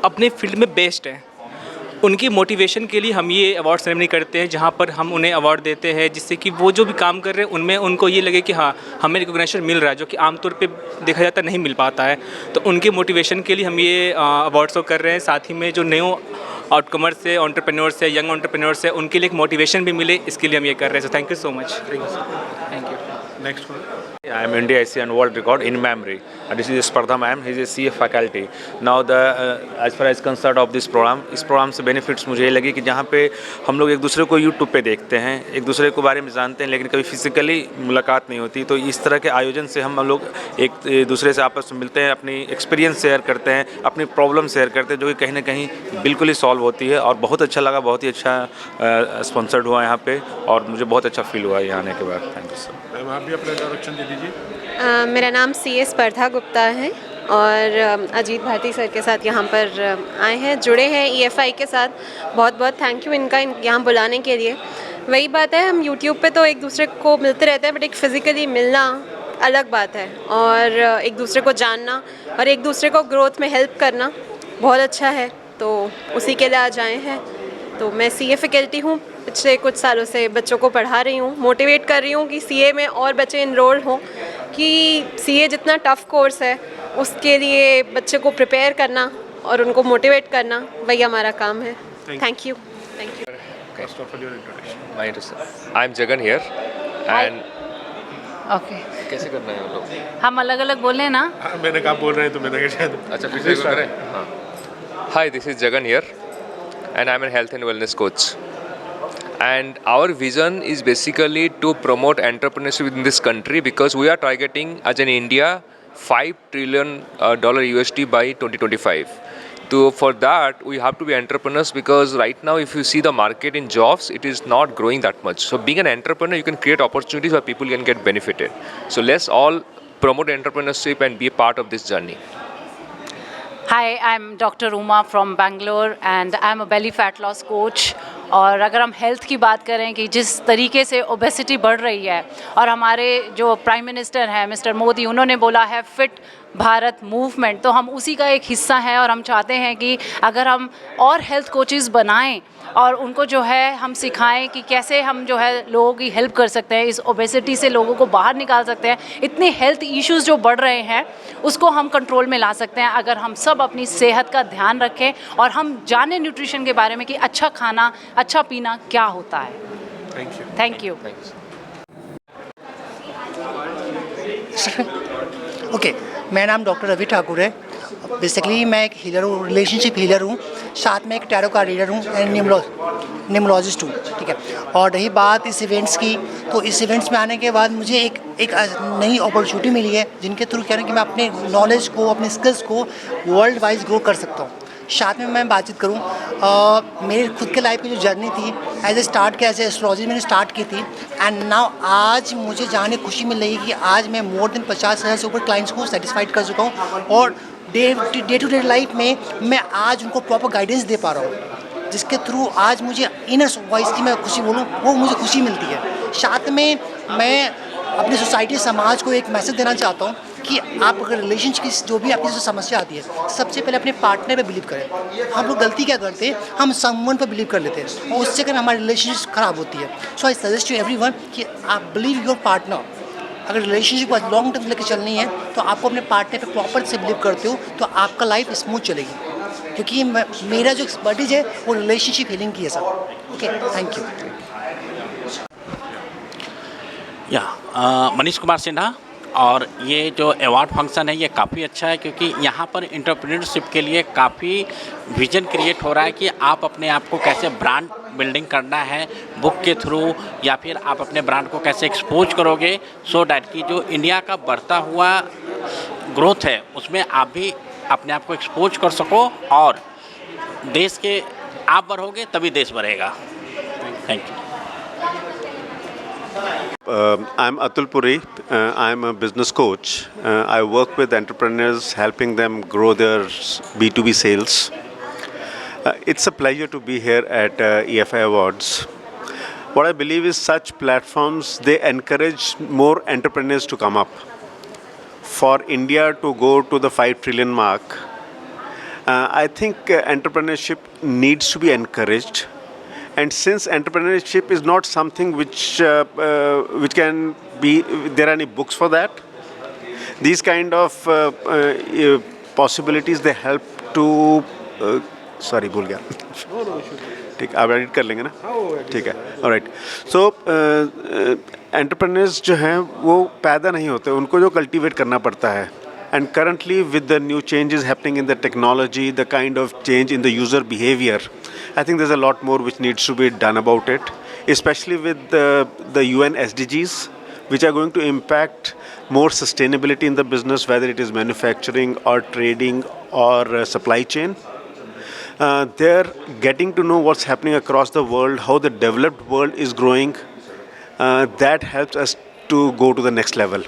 अपने फील्ड में बेस्ट है, उनकी मोटिवेशन के लिए हम ये अवार्ड सेरेमनी करते हैं, जहाँ पर हम उन्हें अवार्ड देते हैं, जिससे कि वो जो भी काम कर रहे हैं उनमें उनको ये लगे कि हाँ हमें रिकॉग्निशन मिल रहा है, जो कि आमतौर पे देखा जाता नहीं मिल पाता है। तो उनके मोटिवेशन के लिए हम ये अवार्ड्स को कर रहे हैं। साथ ही में जो न्यू आउटकमर्स है, एंटरप्रेन्योर्स है, यंग एंटरप्रेन्योर्स है, उनके लिए एक मोटिवेशन भी मिले, इसके लिए हम ये कर रहे हैं। सो thank you so much. Thank you. Next one. I am India Asian World Record in memory. This is Spardha ma'am. He is a CA faculty. Now as far as concerned of this program, इस programme से benefits मुझे ये लगे कि जहाँ पे हम लोग एक दूसरे को यूट्यूब पे देखते हैं, एक दूसरे के बारे में जानते हैं, लेकिन कभी फिजिकली मुलाकात नहीं होती। तो इस तरह के आयोजन से हम लोग एक दूसरे से आपस में मिलते हैं, अपनी एक्सपीरियंस शेयर करते हैं, अपनी प्रॉब्लम शेयर करते हैं, जो कि कहीं ना कहीं बिल्कुल ही सॉल्व होती है। और बहुत अच्छा लगा, बहुत ही अच्छा स्पॉन्सर्ड हुआ यहाँ पे, और मुझे बहुत अच्छा फील हुआ यहाँ आने के बाद। Thank you sir. मैम आप भी अपना इंट्रोडक्शन दे दीजिए। मेरा नाम CA स्पर्धा गुप्ता है और अजीत भारती सर के साथ यहाँ पर आए हैं, जुड़े हैं EFI के साथ। बहुत बहुत थैंक यू इनका यहाँ बुलाने के लिए। वही बात है, हम YouTube पे तो एक दूसरे को मिलते रहते हैं, बट एक फ़िज़िकली मिलना अलग बात है, और एक दूसरे को जानना और एक दूसरे को ग्रोथ में हेल्प करना बहुत अच्छा है। तो उसी के लिए आज आए हैं। तो मैं CA फैकल्टी हूँ, पिछले कुछ सालों से बच्चों को पढ़ा रही हूँ, मोटिवेट कर रही हूँ कि CA में और बच्चे इनरोल हों, कि CA जितना टफ़ कोर्स है उसके लिए बच्चे को प्रिपेयर करना और उनको मोटिवेट करना, वही हमारा काम है। Thank you. Thank you. First of all, your introduction. My I am Jagan here and okay, कैसे करना है वो लोग? हम अलग अलग बोले ना। मैंने कहा बोल रहे हैं तो मैंने कहा अच्छा फिर से करें। हाँ। Hi, this is Jagan here and I am a health and wellness coach. And our vision is basically to promote entrepreneurship in this country, because we are targeting as an India $5 trillion USD by 2025. So for that we have to be entrepreneurs, because right now if you see the market in jobs, it is not growing that much. So being an entrepreneur, you can create opportunities where people can get benefited. So let's all promote entrepreneurship and be a part of this journey. Hi, I'm Dr. Uma from Bangalore and I'm a belly fat loss coach. और अगर हम health की बात करें कि जिस तरीके से ओबेसिटी बढ़ रही है, और हमारे जो प्राइम मिनिस्टर हैं मिस्टर मोदी, उन्होंने बोला है फिट भारत मूवमेंट, तो हम उसी का एक हिस्सा हैं। और हम चाहते हैं कि अगर हम और हेल्थ कोचेज़ बनाएं और उनको जो है हम सिखाएं कि कैसे हम जो है लोगों की हेल्प कर सकते हैं, इस ओबेसिटी से लोगों को बाहर निकाल सकते हैं। इतने हेल्थ इश्यूज़ जो बढ़ रहे हैं उसको हम कंट्रोल में ला सकते हैं अगर हम सब अपनी सेहत का ध्यान रखें और हम जानें न्यूट्रिशन के बारे में कि अच्छा खाना, अच्छा पीना क्या होता है। Thank you. ओके, मेरा नाम डॉक्टर रवि ठाकुर है। बेसिकली मैं एक हीलर हूँ, रिलेशनशिप हीलर हूँ, साथ में एक टैरो का रीडर हूँ एंड न्यूमरोलॉजिस्ट हूँ। ठीक है, और रही बात इस इवेंट्स की, तो इस इवेंट्स में आने के बाद मुझे एक नई अपॉर्चुनिटी मिली है, जिनके थ्रू कह रहे हैं कि मैं अपने नॉलेज को, अपने स्किल्स को वर्ल्ड वाइज ग्रो कर सकता हूँ। साथ में मैं बातचीत करूँ, मेरी खुद के लाइफ की जो जर्नी थी, एज ए स्टार्ट किया, एज ए एस्ट्रोलॉजी मैंने स्टार्ट की थी, एंड नाउ आज मुझे जाने खुशी मिल रही है कि आज मैं मोर देन 50,000 से ऊपर क्लाइंट्स को सेटिस्फाइड कर चुका हूँ, और डे टू डे लाइफ में मैं आज उनको प्रॉपर गाइडेंस दे पा रहा हूँ, जिसके थ्रू आज मुझे इनर वॉइस की मैं खुशी बोलूँ, वो मुझे खुशी मिलती है। साथ में मैं अपनी सोसाइटी, समाज को एक मैसेज देना चाहता हूँ कि आप अगर रिलेशनशिप की जो भी आपकी समस्या आती है, सबसे पहले अपने पार्टनर पे बिलीव करें। हम लोग गलती क्या करते हैं, हम समवन पे बिलीव कर लेते हैं और उससे अगर हमारी रिलेशनशिप ख़राब होती है। So I suggest to everyone कि आप बिलीव योर पार्टनर। अगर रिलेशनशिप को लॉन्ग टर्म लेकर चलनी है तो आपको अपने पार्टनर पे प्रॉपर से बिलीव करते हो तो आपका लाइफ स्मूथ चलेगी, क्योंकि मेरा जो एक्सपर्टीज है वो रिलेशनशिप हीलिंग की है sir. Okay, thank you. Manish Kumar Sinha, और ये जो अवार्ड फंक्शन है ये काफ़ी अच्छा है, क्योंकि यहाँ पर एंटरप्रेन्योरशिप के लिए काफ़ी विजन क्रिएट हो रहा है कि आप अपने आप को कैसे ब्रांड बिल्डिंग करना है बुक के थ्रू, या फिर आप अपने ब्रांड को कैसे एक्सपोज करोगे, सो डैट कि जो इंडिया का बढ़ता हुआ ग्रोथ है उसमें आप भी अपने आप को एक्सपोज कर सको, और देश के आप बढ़ोगे तभी देश बढ़ेगा। Thank you. I'm Atul Puri. I'm a business coach. I work with entrepreneurs, helping them grow their B2B sales. It's a pleasure to be here at EFI Awards. What I believe is such platforms, they encourage more entrepreneurs to come up. For India to go to the 5 trillion mark, I think entrepreneurship needs to be encouraged. And since entrepreneurship is not something which can be, there are any books for that. These kind of possibilities, they help to sorry भूल गया ठीक आप edit कर लेंगे ना ठीक है alright so entrepreneurs जो हैं वो पैदा नहीं होते उनको जो कल्टीवेट करना पड़ता है and currently with the new changes happening in the technology, the kind of change in the user behavior, I think there's a lot more which needs to be done about it, especially with the UN SDGs, which are going to impact more sustainability in the business, whether it is manufacturing or trading or supply chain. They're getting to know what's happening across the world, how the developed world is growing. That helps us to go to the next level.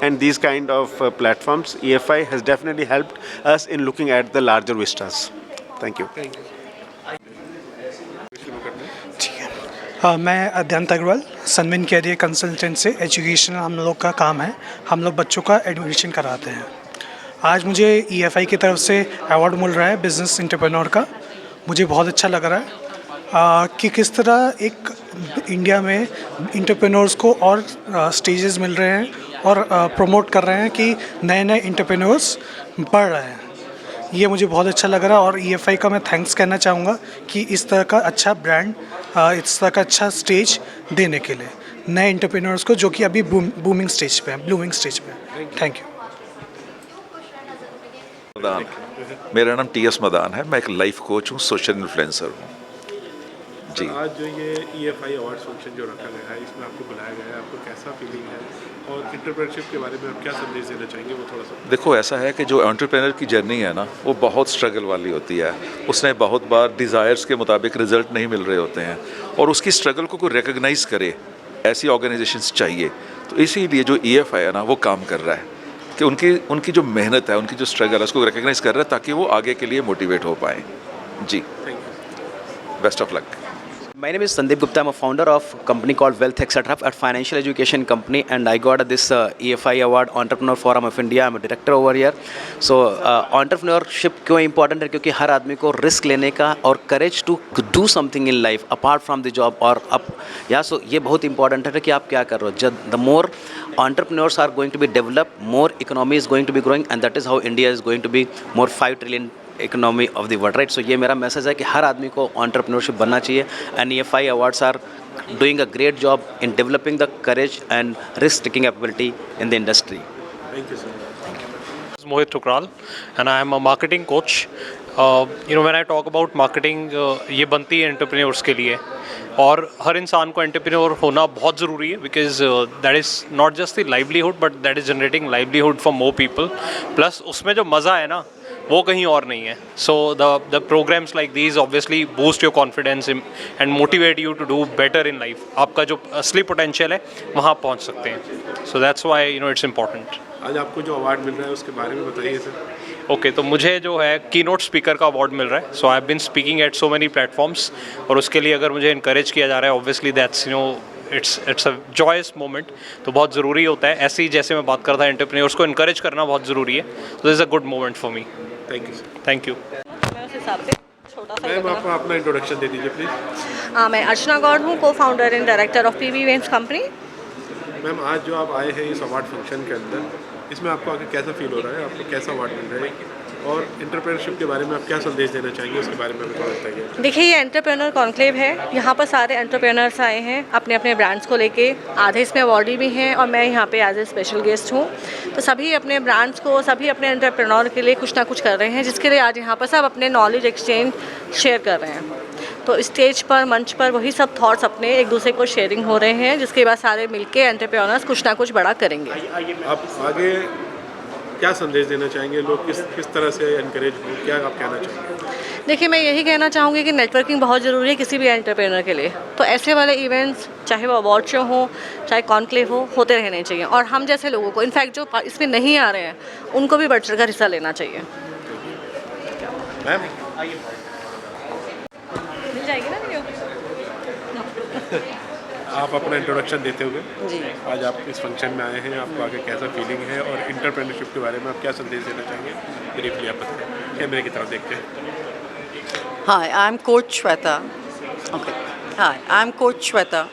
And these kind of platforms, EFI has definitely helped us in looking at the larger vistas. Thank you. मैं अद्यंत Agarwal सनविन career consultant से education हम लोग का काम है, हम लोग बच्चों का एडमिशन कराते हैं। आज मुझे EFI की तरफ से अवार्ड मिल रहा है बिज़नेस एंटरप्रेन्योर का, मुझे बहुत अच्छा लग रहा है कि किस तरह एक इंडिया में एंटरप्रेन्योर्स को और स्टेजेस मिल रहे हैं और प्रमोट कर रहे हैं कि नए नए एंटरप्रेन्योर्स बढ़ रहे हैं। ये मुझे बहुत अच्छा लग रहा है और EFI का मैं थैंक्स कहना चाहूँगा कि इस तरह का अच्छा ब्रांड, इस तरह का अच्छा स्टेज देने के लिए नए एंटरप्रेन्योर्स को जो कि अभी बूमिंग स्टेज पे हैं, ब्लूमिंग स्टेज पे हैं। Thank you. मदान, मेरा नाम TS मदान है, मैं एक लाइफ कोच हूँ, सोशल इन्फ्लुएंसर हूँ जी। आज जो ये EFI अवार्ड फंक्शन जो रखा गया है, इसमें आपको बुलाया गया है, आपको कैसा फीलिंग है और एंटरप्रेन्योरशिप के बारे में आप क्या संदेश देना चाहेंगे, वो थोड़ा सा। देखो ऐसा है कि जो एंटरप्रेन्योर की जर्नी है ना, वो बहुत स्ट्रगल वाली होती है। उसने बहुत बार डिज़ायर्स के मुताबिक रिजल्ट नहीं मिल रहे होते हैं और उसकी स्ट्रगल को कोई रिकग्नाइज़ करे, ऐसी ऑर्गेनाइजेशंस चाहिए। तो इसीलिए जो EFI है ना, वो काम कर रहा है कि उनकी जो मेहनत है, उनकी जो स्ट्रगल है, उसको रिकग्नाइज़ कर रहा है ताकि वो आगे के लिए मोटिवेट हो पाएँ जी। Best of luck. My name is Sandeep Gupta. I'm a founder of a company called Wealth Etc. a financial education company, and I got this EFI award, Entrepreneur Forum of India. I'm a director over here. So entrepreneurship क्यों important है? क्योंकि हर आदमी को risk लेने का और courage to do something in life apart from the job और so ये बहुत important है कि आप क्या कर रहे हो। The more entrepreneurs are going to be developed, more economy is going to be growing, and that is how India is going to be more 5 trillion economy of the world, right. So ये मेरा message है कि हर आदमी को entrepreneurship बनना चाहिए and EFI awards are doing a great job in developing the courage and risk taking ability in the industry. Thank you sir. Mohit Tukral and I am a marketing coach. When I talk about marketing, ये बनती है entrepreneurs के लिए और हर इंसान को entrepreneur होना बहुत ज़रूरी है because that is not just the livelihood but that is generating livelihood for more people. Plus उसमें जो मज़ा है ना, वो कहीं और नहीं है। So the programs like these obviously boost your confidence and motivate you to do better in life. आपका जो असली पोटेंशियल है वहाँ पहुँच सकते हैं। So that's why it's important. आज आपको जो अवार्ड मिल रहा है उसके बारे में बताइए सर। ओके, तो मुझे जो है कीनोट स्पीकर का अवार्ड मिल रहा है। So I have been speaking at so many platforms और उसके लिए अगर मुझे इनकरेज किया जा रहा है, obviously that's it's a joyous moment. तो बहुत ज़रूरी होता है, ऐसे ही जैसे मैं बात करता एंटरप्रेन्योर्स को इनकरेज करना बहुत ज़रूरी है। So this is a good moment for me. Thank you. Thank you. Ma'am आप अपना इंट्रोडक्शन दे दीजिए प्लीज़। मैं अर्चना गौड़ हूँ, को founder and director of PB events company. Ma'am आज जो आप आए हैं इस अवार्ड फंक्शन के अंदर, इसमें आपको आगे कैसा फील हो रहा है, आपको कैसा अवार्ड मिल रहा है और एंटरप्रेन्योरशिप के बारे में आप क्या संदेश देना चाहेंगे, उसके बारे में हमें थोड़ा बताइए। देखिए, ये एंटरप्रेन्योर कॉन्क्लेव है, यहाँ पर सारे एंटरप्रेन्योर्स आए हैं अपने अपने ब्रांड्स को लेके। आधे इसमें अवार्डी भी हैं और मैं यहाँ पे एज ए स्पेशल गेस्ट हूँ। तो सभी अपने ब्रांड्स को, सभी अपने एंटरप्रेन्योर के लिए कुछ ना कुछ कर रहे हैं, जिसके लिए आज यहाँ पर सब अपने नॉलेज एक्सचेंज शेयर कर रहे हैं। तो स्टेज पर, मंच पर वही सब थॉट्स अपने एक दूसरे को शेयरिंग हो रहे हैं, जिसके बाद सारे मिलके एंटरप्रेन्योर्स कुछ ना कुछ बड़ा करेंगे। आप आगे क्या संदेश देना चाहेंगे, लोग किस तरह से एनकरेज हो, क्या आप कहना चाहेंगे? देखिए, मैं यही कहना चाहूँगी कि नेटवर्किंग बहुत ज़रूरी है किसी भी एंटरप्रेन्योर के लिए। तो ऐसे वाले इवेंट्स, चाहे वो अवार्ड शो हो, चाहे कॉन्क्लेव हो, होते रहने चाहिए और हम जैसे लोगों को, इनफैक्ट जो इसमें नहीं आ रहे हैं, उनको भी बढ़ चढ़ कर हिस्सा लेना चाहिए। मैम मिल जाएगी ना वीडियो? आप अपना इंट्रोडक्शन देते हुए जी, आज आप इस फंक्शन में आए हैं, आपको आगे कैसा फीलिंग है और एंटरप्रेन्योरशिप के बारे में आप क्या संदेश देना चाहेंगे, ब्रीफली आप बताएं। कैमरे की तरफ देख के। Hi, I'm Coach Shweta. Okay. Hi, I'm Coach Shweta.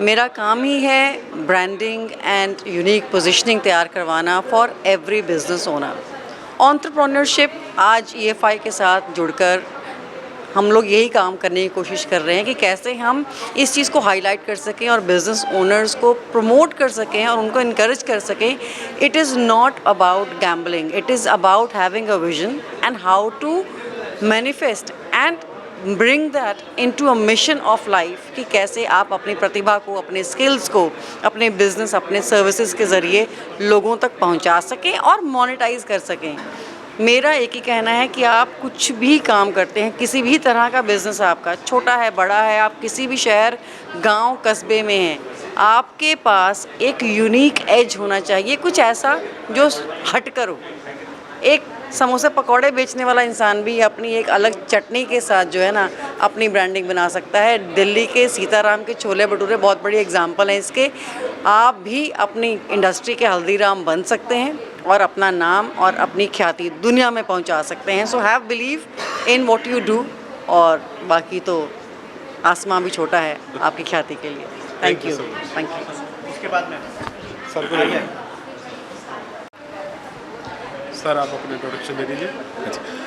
मेरा काम ही है ब्रांडिंग एंड यूनिक पोजीशनिंग तैयार करवाना for every business owner. Entrepreneurship आज EFI के साथ जुड़कर हम लोग यही काम करने की कोशिश कर रहे हैं कि कैसे हम इस चीज़ को हाईलाइट कर सकें और बिज़नेस ओनर्स को प्रमोट कर सकें और उनको इनकरेज कर सकें। It is not about gambling, it is about having a vision and how to manifest and bring that into a mission of life कि कैसे आप अपनी प्रतिभा को, अपने स्किल्स को, अपने बिजनेस, अपने सर्विसेज के ज़रिए लोगों तक पहुंचा सकें और मोनेटाइज कर सकें। मेरा एक ही कहना है कि आप कुछ भी काम करते हैं, किसी भी तरह का बिज़नेस आपका छोटा है, बड़ा है, आप किसी भी शहर, गांव, कस्बे में हैं, आपके पास एक यूनिक एज होना चाहिए, कुछ ऐसा जो हट कर हो। एक समोसे पकौड़े बेचने वाला इंसान भी अपनी एक अलग चटनी के साथ जो है ना अपनी ब्रांडिंग बना सकता है। दिल्ली के सीताराम के छोले भटूरे बहुत बड़ी एग्जांपल हैं इसके। आप भी अपनी इंडस्ट्री के हल्दीराम बन सकते हैं और अपना नाम और अपनी ख्याति दुनिया में पहुंचा सकते हैं। So have believe in what you do और बाकी तो आसमां भी छोटा है आपकी ख्याति के लिए। Thank you. Thank you. उसके बाद में सर आप अपने इंट्रोडक्शन दे दीजिए।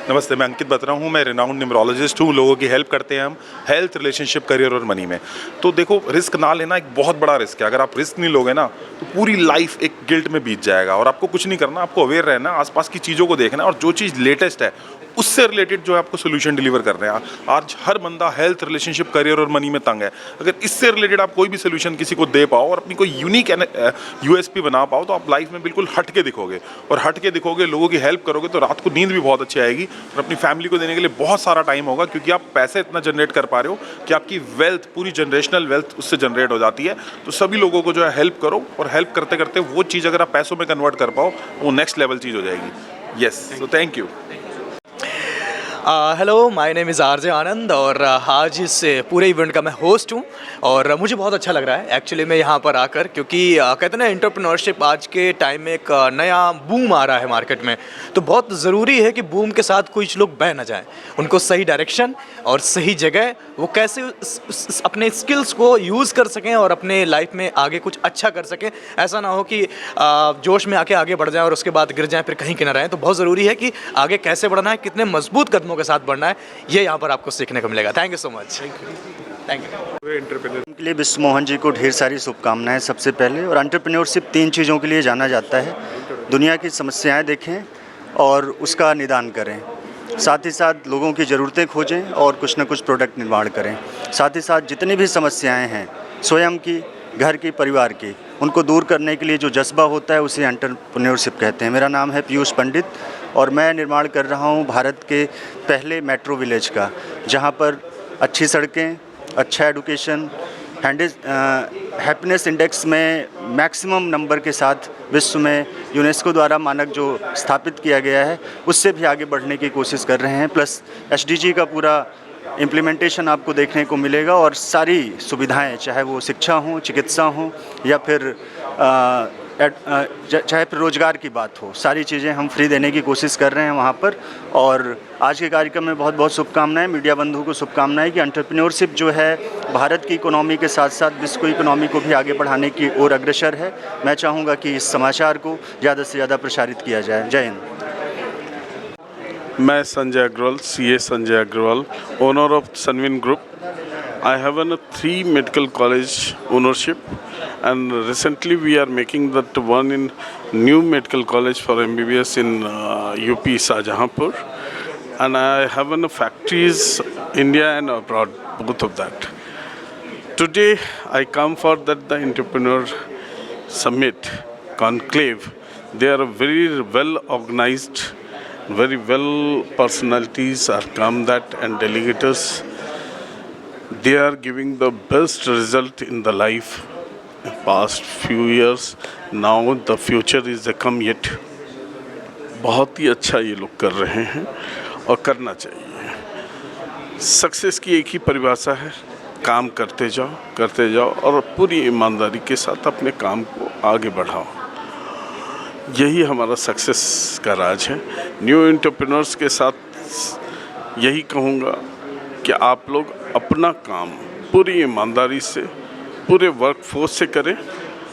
नमस्ते, मैं अंकित बत्रा हूँ। मैं रिनाउंड न्यूमरोलॉजिस्ट हूँ। लोगों की हेल्प करते हैं हम हेल्थ, रिलेशनशिप, करियर और मनी में। तो देखो, रिस्क ना लेना एक बहुत बड़ा रिस्क है। अगर आप रिस्क नहीं लोगे ना तो पूरी लाइफ एक गिल्ट में बीत जाएगा। और आपको कुछ नहीं करना, आपको अवेयर रहना, आसपास की चीज़ों को देखना और जो चीज़ लेटेस्ट है उससे रिलेटेड जो है आपको सोल्यूशन डिलीवर कर रहे हैं। आज हर बंदा हेल्थ, रिलेशनशिप, करियर और मनी में तंग है। अगर इससे रिलेटेड आप कोई भी सोल्यूशन किसी को दे पाओ और अपनी कोई यूनिक USP बना पाओ तो आप लाइफ में बिल्कुल हट के दिखोगे। और हट के दिखोगे, लोगों की हेल्प करोगे तो रात को नींद भी बहुत अच्छी आएगी और अपनी फैमिली को देने के लिए बहुत सारा टाइम होगा, क्योंकि आप पैसे इतना जनरेट कर पा रहे हो कि आपकी वेल्थ, पूरी जनरेशनल वेल्थ उससे जनरेट हो जाती है। तो सभी लोगों को जो है हेल्प करो और हेल्प करते करते वो चीज़ अगर आप पैसों में कन्वर्ट कर पाओ वो नेक्स्ट लेवल चीज़ हो जाएगी। Yes, so thank you. Hello, my name is RJ Anand और आज इस पूरे इवेंट का मैं होस्ट हूँ और मुझे बहुत अच्छा लग रहा है एक्चुअली मैं यहाँ पर आकर, क्योंकि कहते हैं ना एंटरप्रेन्योरशिप आज के टाइम में एक नया बूम आ रहा है मार्केट में। तो बहुत ज़रूरी है कि बूम के साथ कुछ लोग बह ना जाएं, उनको सही डायरेक्शन और सही जगह वो कैसे अपने स्किल्स को यूज़ कर सकें और अपने लाइफ में आगे कुछ अच्छा कर सकें। ऐसा ना हो कि जोश में आगे बढ़ जाएं और उसके बाद गिर जाएं, फिर कहीं किनारे रहें। तो बहुत ज़रूरी है कि आगे कैसे बढ़ना है, कितने मजबूत कदमों के साथ बढ़ना है, ये यहाँ पर आपको सीखने को मिलेगा। Thank you so much. Thank you. Entrepreneur के लिए विश्व मोहन जी को ढेर सारी शुभकामनाएं सबसे पहले। और एंटरप्रेन्योरशिप 3 चीज़ों के लिए जाना जाता है। दुनिया की समस्याएं देखें और उसका निदान करें, साथ ही साथ लोगों की ज़रूरतें खोजें और कुछ न कुछ प्रोडक्ट निर्माण करें। साथ ही साथ जितनी भी समस्याएं हैं स्वयं की, घर की, परिवार की, उनको दूर करने के लिए जो जज्बा होता है उसे एंटरप्रेन्योरशिप कहते हैं। मेरा नाम है पीयूष पंडित और मैं निर्माण कर रहा हूँ भारत के पहले मेट्रो विलेज का, जहाँ पर अच्छी सड़कें, अच्छा एडुकेशन, हैप्पीनेस इंडेक्स में मैक्सिमम नंबर के साथ विश्व में यूनेस्को द्वारा मानक जो स्थापित किया गया है उससे भी आगे बढ़ने की कोशिश कर रहे हैं। प्लस SDG का पूरा इम्प्लीमेंटेशन आपको देखने को मिलेगा और सारी सुविधाएं, चाहे वो शिक्षा हो, चिकित्सा हो या फिर चाहे फिर रोज़गार की बात हो, सारी चीज़ें हम फ्री देने की कोशिश कर रहे हैं वहाँ पर। और आज के कार्यक्रम में बहुत बहुत शुभकामनाएं, मीडिया बंधु को शुभकामनाएं कि एंटरप्रेन्योरशिप जो है भारत की इकोनॉमी के साथ साथ विश्व की इकोनॉमी को भी आगे बढ़ाने की ओर अग्रसर है। मैं चाहूँगा कि इस समाचार को ज़्यादा से ज़्यादा प्रसारित किया जाए। जय हिंद। मैं Sanjay Agarwal, CA Sanjay Agarwal, owner of Sanvin Group. I have 3 medical college ownership, and recently we are making that one in new medical college for MBBS in UP Shahjahanpur, and I have factories India and abroad, both of that. Today I come for that the entrepreneur summit conclave. They are very well organized, very well personalities are come that, and delegators. They are giving the best result in the life past few years. Now the future is to come yet. बहुत ही अच्छा ये लोग कर रहे हैं और करना चाहिए। सक्सेस की एक ही परिभाषा है, काम करते जाओ और पूरी ईमानदारी के साथ अपने काम को आगे बढ़ाओ। यही हमारा सक्सेस का राज है। न्यू एंटरप्रेन्योर्स के साथ यही कहूँगा कि आप लोग अपना काम पूरी ईमानदारी से पूरे वर्कफोर्स से करें,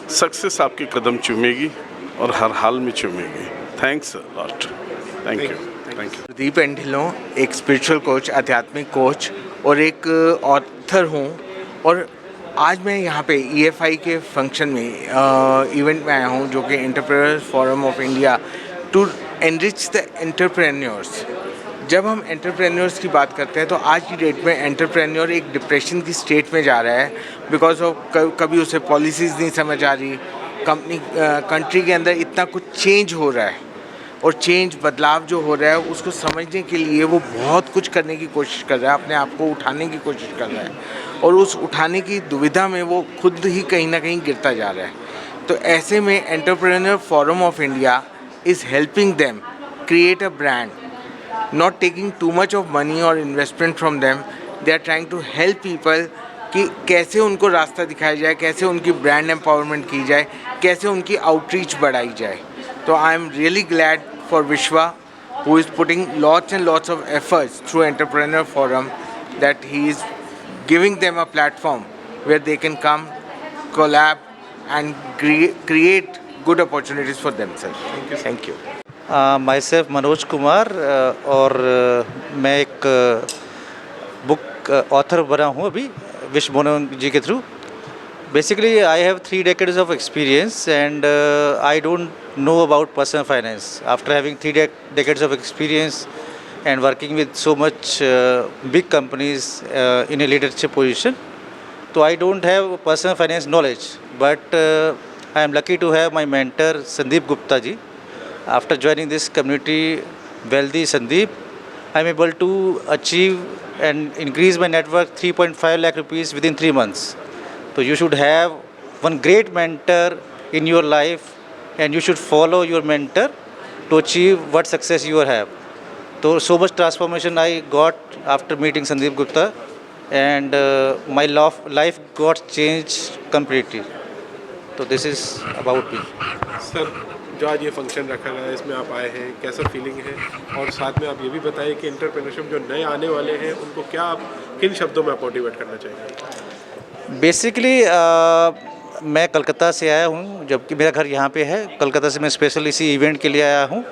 सक्सेस आपके कदम चूमेगी और हर हाल में चूमेगी। Thanks lot. Thank you. Pradeep एंढिलों, एक स्पिरिचुअल कोच, आध्यात्मिक कोच और एक ऑथर हूँ। और आज मैं यहाँ पे EFI के फंक्शन में इवेंट में आया हूँ जो कि entrepreneurs forum of India to enrich the entrepreneurs. जब हम एंटरप्रेन्योर्स की बात करते हैं तो आज की डेट में एंटरप्रेन्योर एक डिप्रेशन की स्टेट में जा रहा है बिकॉज ऑफ कभी उसे पॉलिसीज़ नहीं समझ आ रही, कंट्री के अंदर इतना कुछ चेंज हो रहा है और बदलाव जो हो रहा है उसको समझने के लिए वो बहुत कुछ करने की कोशिश कर रहा है, अपने आप को उठाने की कोशिश कर रहा है और उस उठाने की दुविधा में वो खुद ही कहीं ना कहीं गिरता जा रहा है। तो ऐसे में entrepreneur forum of India is helping them create a brand, not taking too much of money or investment from them. They are trying to help people कि कैसे उनको रास्ता दिखाया जाए, कैसे उनकी ब्रांड एम्पावरमेंट की जाए, कैसे उनकी आउटरीच बढ़ाई जाए। तो I am really glad for विश्वा who is putting lots and lots of efforts through Entrepreneur Forum that he is giving them a platform where they can come, collab and create good opportunities for themselves. Thank you. My self Manoj Kumar और मैं एक book author बना हूँ अभी विश्व मोहन जी के through. Basically I have 3 decades of experience and I don't know about personal finance. After having 3 decades of experience and working with so much big companies in a leadership position, so I don't have personal finance knowledge, but I am lucky to have my mentor Sandeep Gupta ji. After joining this community, Wealthy Sandeep, I am able to achieve and increase my net worth 3.5 lakh rupees within 3 months. So you should have one great mentor in your life and you should follow your mentor to achieve what success you have. So much transformation I got after meeting Sandeep Gupta and my life got changed completely. So this is about me. Sir, जो आज ये function रखा गया है इसमें आप आए हैं, कैसा फीलिंग है? और साथ में आप ये भी बताइए कि एंटरप्रेन्योरशिप जो नए आने वाले हैं उनको क्या आप किन शब्दों में आप मोटिवेट करना चाहेंगे? बेसिकली मैं कलकत्ता से आया हूँ, जबकि मेरा घर यहाँ पे है। कलकत्ता से मैं स्पेशल इसी इवेंट के लिए आया हूँ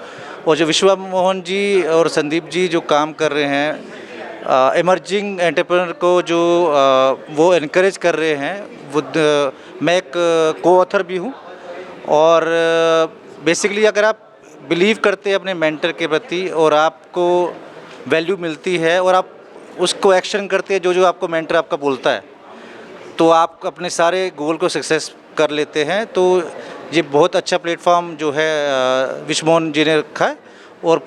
और जो विश्वा मोहन जी और संदीप जी जो काम कर रहे हैं इमर्जिंग एंटरप्रेन्योर को जो वो इनकरेज कर रहे हैं, वो मैं एक को-ऑथर भी हूँ। और बेसिकली अगर आप बिलीव करते हैं अपने मेंटर के प्रति और आपको वैल्यू मिलती है और आप उसको एक्शन करते हैं जो आपको मेंटर आपका बोलता है, तो आप अपने सारे गोल को सक्सेस कर लेते हैं। तो ये बहुत अच्छा प्लेटफॉर्म जो है विश्व मोहन जी ने रखा है और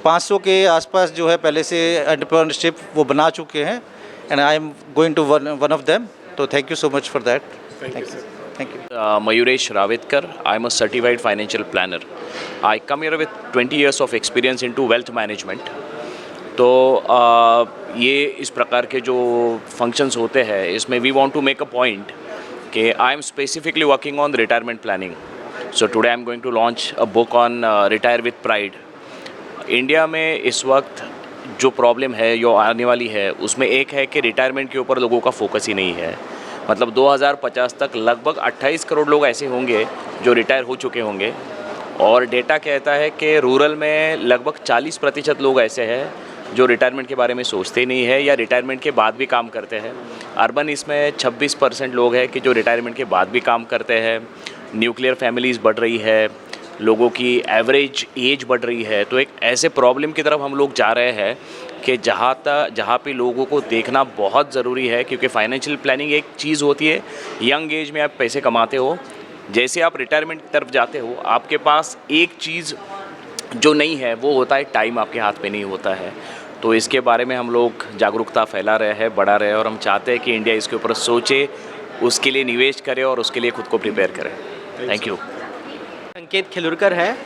500 के आसपास जो है पहले से एंटरप्रेन्योरशिप वो बना चुके हैं and I am going to one of them. तो thank you so much for that. Thank you sir. Thank you. Mayuresh Ravitkar. I'm a certified financial planner. I come here with 20 years of experience into wealth management. तो ये इस प्रकार के जो functions होते हैं इसमें we want to make a point कि I am specifically working on retirement planning. So today I am going to launch a book on retire with pride. India में इस वक्त जो प्रॉब्लम है जो आने वाली है उसमें एक है कि रिटायरमेंट के ऊपर लोगों का फोकस ही नहीं है। मतलब 2050 तक लगभग 28 करोड़ लोग ऐसे होंगे जो रिटायर हो चुके होंगे और डेटा कहता है कि रूरल में लगभग 40% लोग ऐसे हैं जो रिटायरमेंट के बारे में सोचते नहीं है या रिटायरमेंट के बाद भी काम करते हैं। अर्बन इसमें 26% लोग हैं कि जो रिटायरमेंट के बाद भी काम करते हैं। न्यूक्लियर फैमिलीज़ बढ़ रही है, लोगों की एवरेज एज बढ़ रही है। तो एक ऐसे प्रॉब्लम की तरफ हम लोग जा रहे हैं कि जहाँ पे लोगों को देखना बहुत ज़रूरी है, क्योंकि फाइनेंशियल प्लानिंग एक चीज़ होती है यंग एज में आप पैसे कमाते हो, जैसे आप रिटायरमेंट की तरफ जाते हो आपके पास एक चीज़ जो नहीं है वो होता है टाइम, आपके हाथ में नहीं होता है। तो इसके बारे में हम लोग जागरूकता फैला रहे हैं, बढ़ा रहे हैं और हम चाहते हैं कि इंडिया इसके ऊपर सोचे, उसके लिए निवेश करे और उसके लिए खुद को प्रिपेयर करे। Thank you. संकेत खिलुरकर है।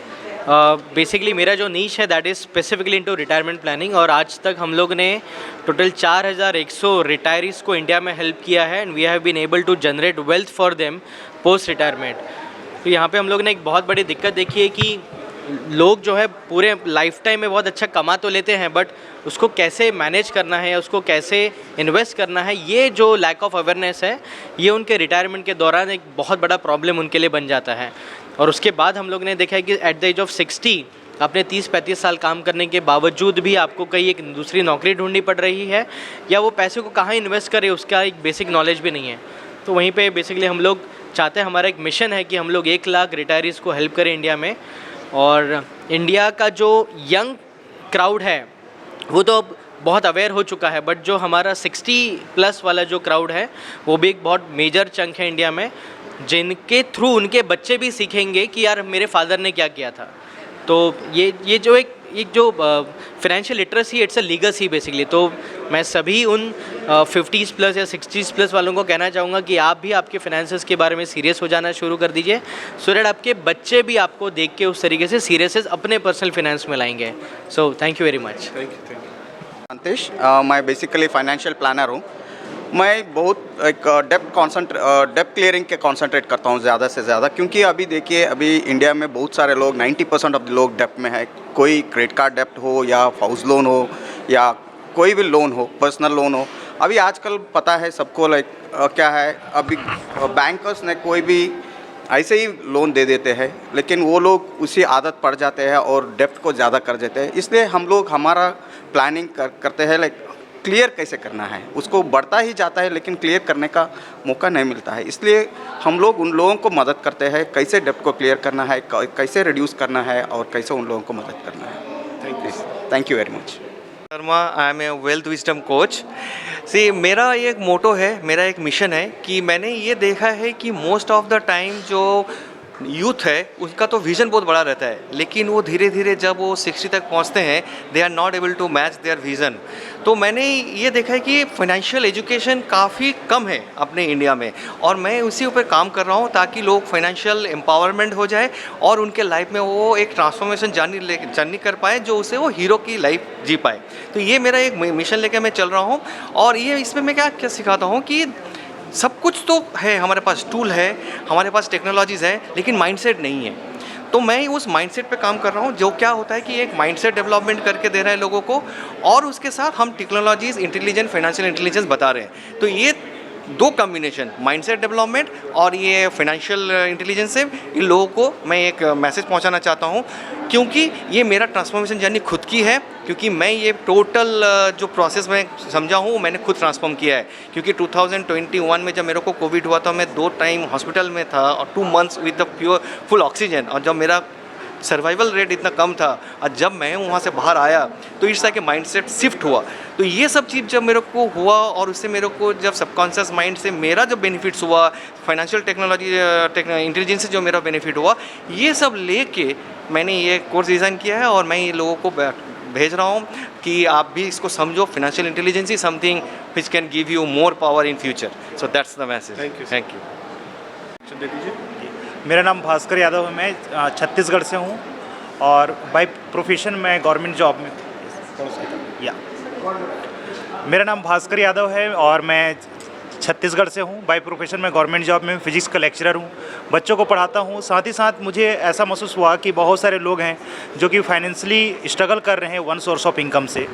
बेसिकली मेरा जो नीश है that is specifically into retirement planning और आज तक हम लोग ने टोटल 4100 रिटायरीज़ को इंडिया में हेल्प किया है and we have been able to generate wealth for them post retirement. तो यहाँ पे हम लोग ने एक बहुत बड़ी दिक्कत देखी है कि लोग जो है पूरे लाइफ टाइम में बहुत अच्छा कमा तो लेते हैं, बट उसको कैसे मैनेज करना है, उसको कैसे इन्वेस्ट करना है, ये जो लैक ऑफ अवेयरनेस है, ये उनके रिटायरमेंट के दौरान एक बहुत बड़ा प्रॉब्लम उनके लिए बन जाता है। और उसके बाद हम लोग ने देखा है कि एट द एज ऑफ 60 अपने 30-35 साल काम करने के बावजूद भी आपको कहीं एक दूसरी नौकरी ढूंढनी पड़ रही है, या वो पैसे को कहाँ इन्वेस्ट करे उसका एक बेसिक नॉलेज भी नहीं है। तो वहीं पे बेसिकली हम लोग चाहते हैं, हमारा एक मिशन है कि हम लोग 1 लाख रिटायरीज़ को हेल्प करें इंडिया में। और इंडिया का जो यंग क्राउड है वो तो अब बहुत अवेयर हो चुका है, बट जो हमारा 60+ वाला जो क्राउड है वो भी एक बहुत मेजर चंक है इंडिया में, जिनके थ्रू उनके बच्चे भी सीखेंगे कि यार मेरे फादर ने क्या किया था। तो ये जो एक जो financial literacy, it's a legacy basically. तो मैं सभी उन 50+ या 60+ वालों को कहना चाहूँगा कि आप भी आपके फाइनेंसेस के बारे में सीरियस हो जाना शुरू कर दीजिए, सो दैट आपके बच्चे भी आपको देख के उस तरीके से सीरियसनेस अपने पर्सनल फाइनेंस में लाएंगे। सो thank you very much. Thank you. Antesh, मैं बेसिकली फाइनेंशियल प्लानर हूँ। मैं बहुत एक डेप्थ क्लियरिंग के कॉन्सेंट्रेट करता हूँ ज़्यादा से ज़्यादा, क्योंकि अभी देखिए अभी इंडिया में बहुत सारे लोग 90% ऑफ द लोग डेप्थ में है। कोई क्रेडिट कार्ड डेप्थ हो या हाउस लोन हो या कोई भी लोन हो, पर्सनल लोन हो। अभी आजकल पता है सबको क्या है, अभी बैंकर्स ने कोई भी ऐसे ही लोन दे देते हैं, लेकिन वो लोग उसी आदत पड़ जाते हैं और डेप्थ को ज़्यादा कर देते हैं। इसलिए हम लोग हमारा प्लानिंग करते हैं क्लियर कैसे करना है, उसको बढ़ता ही जाता है लेकिन क्लियर करने का मौका नहीं मिलता है। इसलिए हम लोग उन लोगों को मदद करते हैं कैसे डेप्थ को क्लियर करना है, कैसे रिड्यूस करना है और कैसे उन लोगों को मदद करना है। Thank you very much. Sharma, I am a wealth wisdom coach. मेरा एक मोटो है, मेरा एक मिशन है कि मैंने ये देखा है कि मोस्ट ऑफ द टाइम जो यूथ है उसका तो विज़न बहुत बड़ा रहता है, लेकिन वो धीरे धीरे जब वो 60 तक पहुंचते हैं they are not able to match their vision. तो मैंने ये देखा है कि फाइनेंशियल एजुकेशन काफ़ी कम है अपने इंडिया में, और मैं उसी ऊपर काम कर रहा हूँ ताकि लोग फाइनेंशियल एम्पावरमेंट हो जाए और उनके लाइफ में वो एक ट्रांसफॉर्मेशन जर्नी कर पाए जो उसे वो हीरो की लाइफ जी पाए। तो ये मेरा एक मिशन लेकर मैं चल रहा हूँ। और ये इसमें मैं क्या सिखाता हूँ कि सब कुछ तो है, हमारे पास टूल है, हमारे पास टेक्नोलॉजीज़ है, लेकिन माइंडसेट नहीं है। तो मैं उस माइंडसेट पे काम कर रहा हूँ, जो क्या होता है कि एक माइंडसेट डेवलपमेंट करके दे रहा है लोगों को, और उसके साथ हम टेक्नोलॉजीज़, इंटेलिजेंट, फाइनेंशियल इंटेलिजेंस बता रहे हैं। तो ये दो कॉम्बिनेशन, माइंडसेट डेवलपमेंट और ये फाइनेंशियल इंटेलिजेंस से इन लोगों को मैं एक मैसेज पहुंचाना चाहता हूं, क्योंकि ये मेरा ट्रांसफॉर्मेशन जर्नी खुद की है। क्योंकि मैं ये टोटल जो प्रोसेस में समझा हूँ मैंने खुद ट्रांसफॉर्म किया है। क्योंकि 2021 में जब मेरे को कोविड हुआ था, मैं 2 टाइम हॉस्पिटल में था और 2 months with the full oxygen, और जब मेरा सर्वाइवल रेट इतना कम था, और जब मैं वहाँ से बाहर आया तो इस तरह के माइंडसेट शिफ्ट हुआ। तो ये सब चीज़ जब मेरे को हुआ और उससे मेरे को जब सबकॉन्शियस माइंड से मेरा जो बेनिफिट्स हुआ, फाइनेंशियल टेक्नोलॉजी इंटेलिजेंस से जो मेरा बेनिफिट हुआ, ये सब लेके मैंने ये कोर्स डिज़ाइन किया है और मैं ये लोगों को भेज रहा हूँ कि आप भी इसको समझो। Financial intelligence is something which can give you more power in future. So that's the message. Thank you. मेरा नाम भास्कर यादव है, मैं छत्तीसगढ़ से हूँ और बाय प्रोफेशन मैं गवर्नमेंट जॉब में मेरा नाम भास्कर यादव है और मैं छत्तीसगढ़ से हूँ। बाय प्रोफेशन मैं गवर्नमेंट जॉब में फिजिक्स का लेक्चरर हूँ, बच्चों को पढ़ाता हूँ। साथ ही साथ मुझे ऐसा महसूस हुआ कि बहुत सारे लोग हैं जो कि फाइनेंशियली स्ट्रगल कर रहे हैं वन सोर्स ऑफ इनकम से।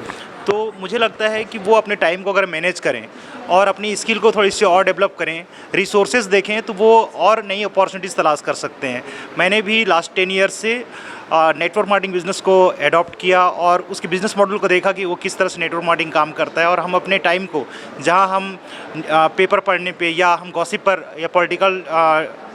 तो मुझे लगता है कि वो अपने टाइम को अगर मैनेज करें और अपनी स्किल को थोड़ी सी और डेवलप करें, रिसोर्सेज देखें, तो वो और नई अपॉर्चुनिटीज़ तलाश कर सकते हैं। मैंने भी लास्ट 10 ईयर्स से नेटवर्क मार्केटिंग बिज़नेस को एडॉप्ट किया और उसके बिज़नेस मॉडल को देखा कि वो किस तरह से नेटवर्क मार्केटिंग काम करता है। और हम अपने टाइम को, जहां हम पेपर पढ़ने पे या हम गॉसिप पर या पॉलिटिकल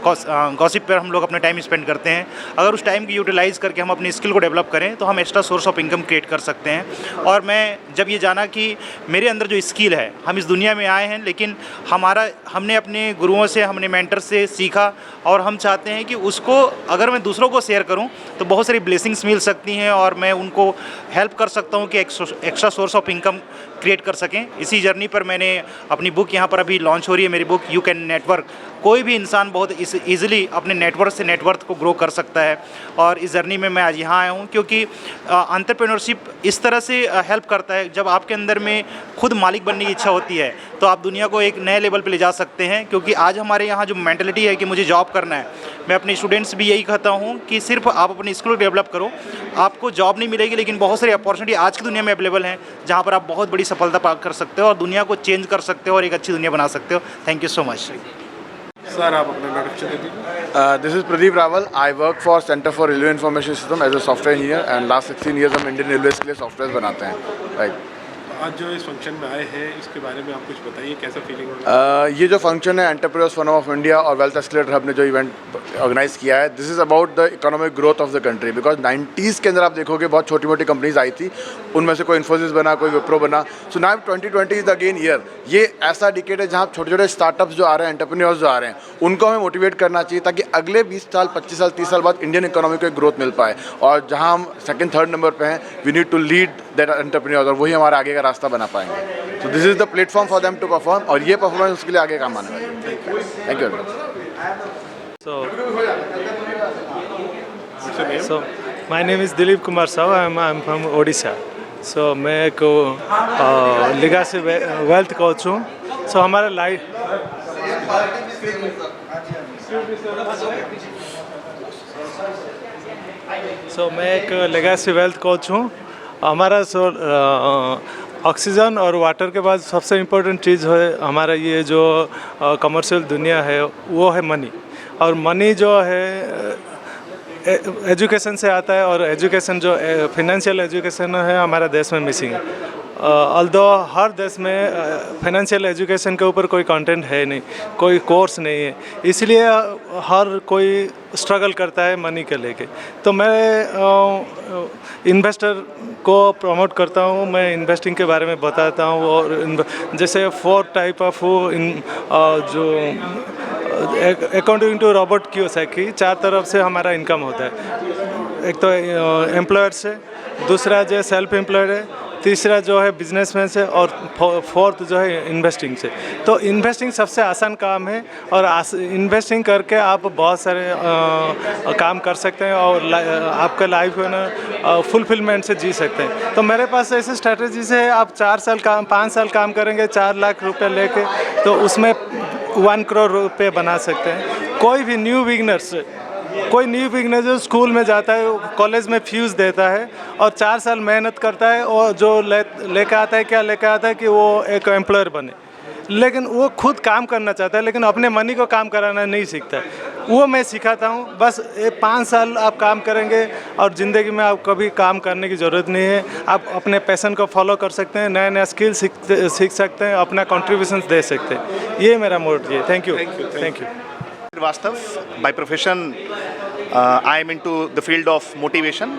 गॉसिप पर हम लोग अपने टाइम स्पेंड करते हैं, अगर उस टाइम को यूटिलाइज़ करके हम अपनी स्किल को डेवलप करें तो हम extra source of income create कर सकते हैं। और मैं जब ये जाना कि मेरे अंदर जो स्किल है, हम इस दुनिया में आए हैं लेकिन हमने अपने गुरुओं से, हमने मेंटर से सीखा और हम चाहते हैं कि उसको अगर मैं दूसरों को शेयर करूं तो बहुत सारी ब्लेसिंग्स मिल सकती हैं और मैं उनको हेल्प कर सकता हूं कि extra source of income create कर सकें। इसी जर्नी पर मैंने अपनी बुक यहाँ पर अभी लॉन्च हो रही है, मेरी बुक यू कैन नेटवर्क। कोई भी इंसान बहुत ईजिली अपने नेटवर्क से नेटवर्थ को ग्रो कर सकता है, और इस जर्नी में मैं आज यहाँ आया हूँ क्योंकि एंटरप्रेन्योरशिप इस तरह से हेल्प करता है। जब आपके अंदर में खुद मालिक बनने की इच्छा होती है तो आप दुनिया को एक नए लेवल पे ले जा सकते हैं। क्योंकि आज हमारे यहाँ जो मेंटलिटी है कि मुझे जॉब करना है, मैं अपने स्टूडेंट्स भी यही कहता हूँ कि सिर्फ आप अपनी स्किल डेवलप करो, आपको जॉब नहीं मिलेगी लेकिन बहुत सारी अपॉर्चुनिटी आज की दुनिया में अवेलेबल हैं जहाँ पर आप बहुत बड़ी सफलता प्राप्त कर सकते हो और दुनिया को चेंज कर सकते हो और एक अच्छी दुनिया बना सकते हो। Thank you so much. Sir आप अपना इंट्रोडक्शन दे दीजिए। This is Pradeep Rawal. I work for Center for Railway Information System as a software engineer and last 16 years हम इंडियन रेलवेज के लिए सॉफ्टवेयर बनाते हैं। राइट। आज जो इस फंक्शन में आए हैं इसके बारे में आप कुछ बताइए, कैसा फीलिंग हो? ये जो फंक्शन है एंटरप्रेन्योर्स फोरम ऑफ इंडिया और वेल्थ एक्सेलरेटर हब ने जो इवेंट ऑर्गेनाइज किया है, this is about the economic growth of the country. Because 90s के अंदर आप देखोगे बहुत छोटी मोटी कंपनीज आई थी, उनमें से कोई इन्फोसिस बना, कोई विप्रो बना। So now 2020 is again year. ये ऐसा डिकेड है जहाँ छोटे छोटे स्टार्टअप्स जो आ रहे हैं, एंटरप्रेन्योर्स जो आ रहे हैं, उनको हमें मोटिवेट करना चाहिए ताकि अगले 20 साल 25 साल 30 साल बाद इंडियन इकोनॉमी को एक ग्रोथ मिल पाए। और जहाँ हम सेकंड थर्ड नंबर पे हैं, we need to lead that entrepreneurs, और वही हमारा आगे का रास्ता बना पाएंगे। So this is the platform for them to perform, और ये परफॉर्मेंस उसके लिए आगे काम आने वाला है। Thank you. So my name is Dilip Kumar Sahu. I'm from Odisha. So मैं एक legacy wealth coach हूँ। So हमारा लाइफ मैं एक लेगेसी वेल्थ कोच हूँ। हमारा ऑक्सीजन और वाटर के बाद सबसे इम्पोर्टेंट चीज़ है हमारा ये जो कमर्शियल दुनिया है वो है मनी। और मनी जो है एजुकेशन से आता है, और एजुकेशन जो फिनेंशियल एजुकेशन है हमारा देश में मिसिंग है। ऑल्दो हर देश में फाइनेंशियल एजुकेशन के ऊपर कोई कंटेंट है नहीं, कोई कोर्स नहीं है, इसलिए हर कोई स्ट्रगल करता है मनी के लेके। तो मैं इन्वेस्टर को प्रमोट करता हूँ, मैं इन्वेस्टिंग के बारे में बताता हूँ। और जैसे 4 टाइप ऑफ जो अकॉर्डिंग टू रॉबर्ट कियोसाकी 4 तरफ से हमारा इनकम होता है। एक तो एम्प्लॉयर से, दूसरा जो सेल्फ एम्प्लॉयड है, तीसरा जो है बिजनेसमैन से, और 4th जो है इन्वेस्टिंग से। तो इन्वेस्टिंग सबसे आसान काम है, और इन्वेस्टिंग करके आप बहुत सारे काम कर सकते हैं और आपका लाइफ है ना फुलफिलमेंट से जी सकते हैं। तो मेरे पास ऐसे स्ट्रैटेजी से आप 4 साल काम 5 साल काम करेंगे 4 लाख रुपए लेके, तो उसमें 1 करोड़ रुपये बना सकते हैं। कोई भी न्यू बिगनर जो स्कूल में जाता है, कॉलेज में फीस देता है और 4 साल मेहनत करता है, और जो लेकर आता है क्या लेकर आता है कि वो एक एम्प्लॉयर बने, लेकिन वो खुद काम करना चाहता है लेकिन अपने मनी को काम कराना नहीं सीखता है। वो मैं सिखाता हूँ। बस 5 साल आप काम करेंगे और ज़िंदगी में आप कभी काम करने की ज़रूरत नहीं है। आप अपने पैशन को फॉलो कर सकते हैं, नए स्किल सीख सकते हैं, अपना कंट्रीब्यूशन दे सकते हैं। ये मेरा मोटिव है। Thank you. Srivastava, by profession I am into the field of motivation.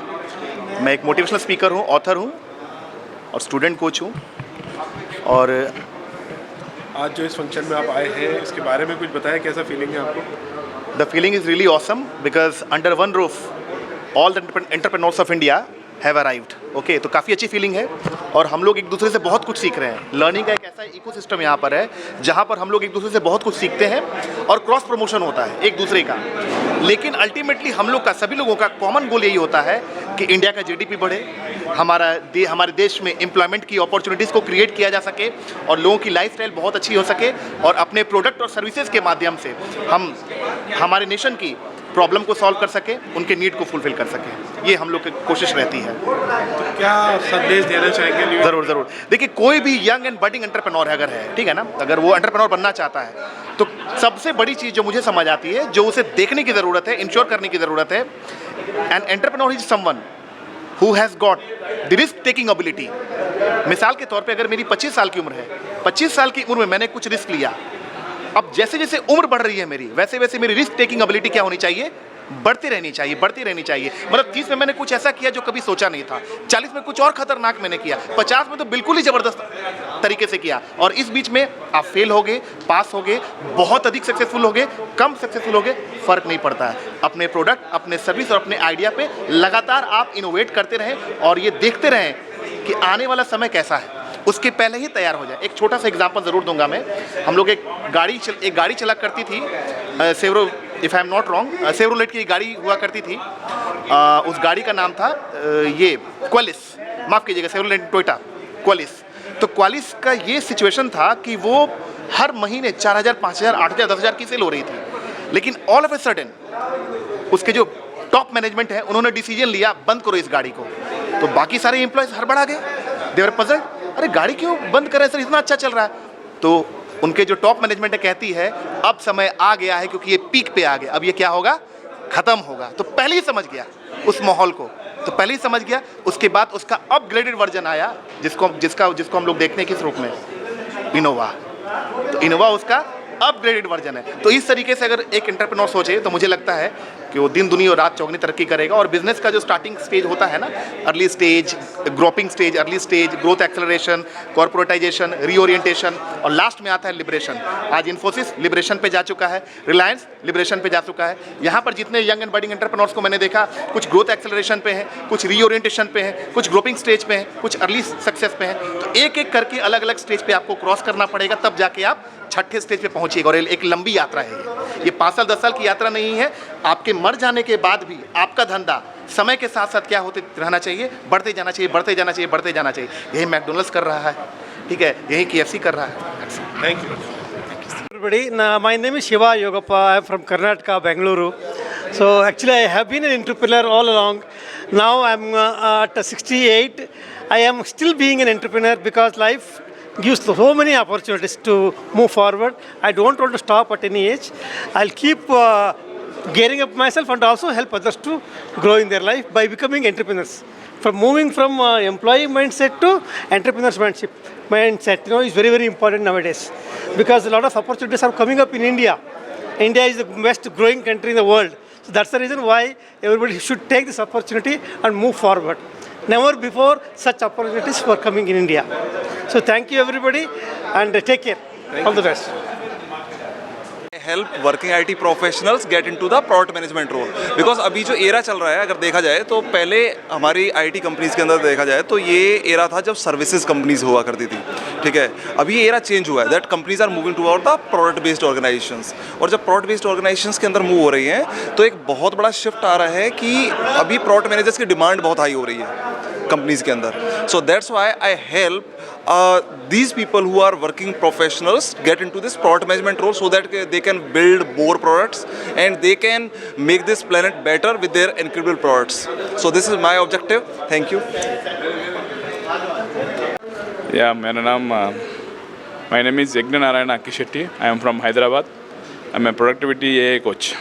मैं एक मोटिवेशनल स्पीकर हूँ, ऑथर हूँ और स्टूडेंट कोच हूँ। और आज जो इस फंक्शन में आप आए हैं इसके बारे में कुछ बताएं, कैसा फीलिंग है आपको? The feeling is really awesome because under one roof all the entrepreneurs of India have arrived. Okay, तो काफ़ी अच्छी फीलिंग है और हम लोग एक दूसरे से बहुत कुछ सीख रहे हैं। लर्निंग का एक ऐसा इकोसिस्टम यहाँ पर है जहाँ पर हम लोग एक दूसरे से बहुत कुछ सीखते हैं और क्रॉस प्रमोशन होता है एक दूसरे का। लेकिन अल्टीमेटली हम लोग का, सभी लोगों का कॉमन गोल यही होता है कि इंडिया का जीडीपी बढ़े, हमारे देश में एम्प्लॉयमेंट की अपॉर्चुनिटीज़ को क्रिएट किया जा सके और लोगों की लाइफस्टाइल बहुत अच्छी हो सके, और अपने प्रोडक्ट और सर्विसेज के माध्यम से हम हमारे नेशन की प्रॉब्लम को सॉल्व कर सके, उनके नीड को फुलफिल कर सके। ये हम लोग की कोशिश रहती है। तो क्या संदेश देना चाहेंगे? ज़रूर। देखिए, कोई भी यंग एंड बडिंग एंटरप्रेन्योर अगर है, ठीक है ना, अगर वो एंटरप्रेन्योर बनना चाहता है तो सबसे बड़ी चीज़ जो मुझे समझ आती है, जो उसे देखने की ज़रूरत है, इंश्योर करने की ज़रूरत है, an entrepreneur is someone who has got the risk taking ability. मिसाल के तौर पे अगर मेरी 25 साल की उम्र है, 25 साल की उम्र में मैंने कुछ रिस्क लिया, अब जैसे जैसे उम्र बढ़ रही है मेरी, वैसे वैसे मेरी रिस्क टेकिंग एबिलिटी क्या होनी चाहिए? बढ़ती रहनी चाहिए। मतलब 30 में मैंने कुछ ऐसा किया जो कभी सोचा नहीं था, 40 में कुछ और खतरनाक मैंने किया, 50 में तो बिल्कुल ही ज़बरदस्त तरीके से किया, और इस बीच में आप फेल हो गए, पास हो गए, बहुत अधिक सक्सेसफुल हो गए, कम सक्सेसफुल हो गए, फ़र्क नहीं पड़ता है। अपने प्रोडक्ट, अपने सर्विस और अपने आइडिया पे लगातार आप इनोवेट करते रहें और ये देखते रहें कि आने वाला समय कैसा है। उसके पहले ही तैयार हो जाए। एक छोटा सा एग्जांपल ज़रूर दूंगा मैं। हम लोग एक गाड़ी चला करती थी Severo, if I am not wrong, Chevrolet की गाड़ी हुआ करती थी। उस गाड़ी का नाम था ये क्वालिस, माफ़ कीजिएगा, सेवरोलेट टोयोटा क्वालिस। तो क्वालिस का ये सिचुएशन था कि वो हर महीने 4000, 5000, 8000, 10000 की सेल हो रही थी। लेकिन ऑल ऑफ ए सडन उसके जो टॉप मैनेजमेंट है उन्होंने डिसीजन लिया बंद करो इस गाड़ी को। तो बाकी सारे एम्प्लॉयज़ हड़बड़ा गए, दे वर पजल्ड, अरे गाड़ी क्यों बंद कर रहे हैं सर, इतना अच्छा चल रहा है। तो उनके जो टॉप मैनेजमेंट है कहती है अब समय आ गया है क्योंकि ये पीक पे आ गया, अब ये क्या होगा, ख़त्म होगा। तो पहले ही समझ गया उस माहौल को, तो पहले ही समझ गया। उसके बाद उसका अपग्रेडेड वर्जन आया जिसको हम लोग देखते हैं किस रूप में, इनोवा। तो इनोवा उसका अपग्रेडेड वर्जन है। तो इस तरीके से अगर एक एंटरप्रेन्योर सोचे तो मुझे लगता है कि वो दिन दुनी और रात चौगनी तरक्की करेगा। और बिजनेस का जो स्टार्टिंग स्टेज होता है ना, early stage, groping stage, early stage, growth acceleration, corporatisation, reorientation, और लास्ट में आता है लिबरेशन। आज इन्फोसिस लिबरेशन पे जा चुका है, रिलायंस लिबरेशन पे जा चुका है। यहाँ पर जितने यंग एंड बडिंग एंटरप्रेन्योर्स को मैंने देखा, कुछ ग्रोथ एक्सेलरेशन पे हैं, कुछ रीओरिएंटेशन पे हैं, कुछ ग्रोपिंग स्टेज पे हैं, कुछ अर्ली सक्सेस पे हैं। तो एक एक करके अलग अलग स्टेज पे आपको क्रॉस करना पड़ेगा, तब जाके आप छठे स्टेज पे पहुंचिएगा। और एक लंबी यात्रा है ये 5 साल 10 साल की यात्रा नहीं है। आपके मर जाने के बाद भी आपका धंधा समय के साथ साथ क्या होते रहना चाहिए, बढ़ते जाना चाहिए, बढ़ते जाना चाहिए, बढ़ते जाना चाहिए। यही मैकडोनल्ड्स कर रहा है, ठीक है, यही KFC कर रहा है। Thank you. Everybody, my name is Shiva Yogappa. I am from Karnataka, Bengaluru. So actually, I have been an entrepreneur all along. Now I am at 68. I am still being an entrepreneur because life gives so many opportunities to move forward. I don't want to stop at any age. I'll keep gearing up myself and also help others to grow in their life by becoming entrepreneurs. From moving from employee mindset to entrepreneur's mindset, is very, very important nowadays because a lot of opportunities are coming up in India. India is the best growing country in the world. So that's the reason why everybody should take this opportunity and move forward. Never before such opportunities were coming in India. So thank you everybody and take care. All the best. Help working IT professionals get into the product management role, because अभी जो era चल रहा है अगर देखा जाए तो पहले हमारी IT कंपनीज़ के अंदर देखा जाए तो ये एरा था जब सर्विसेज कंपनीज हुआ करती थी, ठीक है। अभी ये एरा चेंज हुआ है that companies are moving toward the product based organizations, और जब प्रोडक्ट बेस्ड ऑर्गेनाइजेशंस के अंदर मूव हो रही हैं तो एक बहुत बड़ा शिफ्ट आ रहा है कि अभी प्रोडक्ट मैनेजर्स की डिमांड बहुत हाई हो रही है कंपनीज के अंदर। So that's why I help these people who are working professionals get into this product management role so that they can build more products and they can make this planet better with their incredible products. So this is my objective. Thank you. Yeah, my name is Yagna Narayana Akishetty. I am from Hyderabad. I'm a productivity AA coach.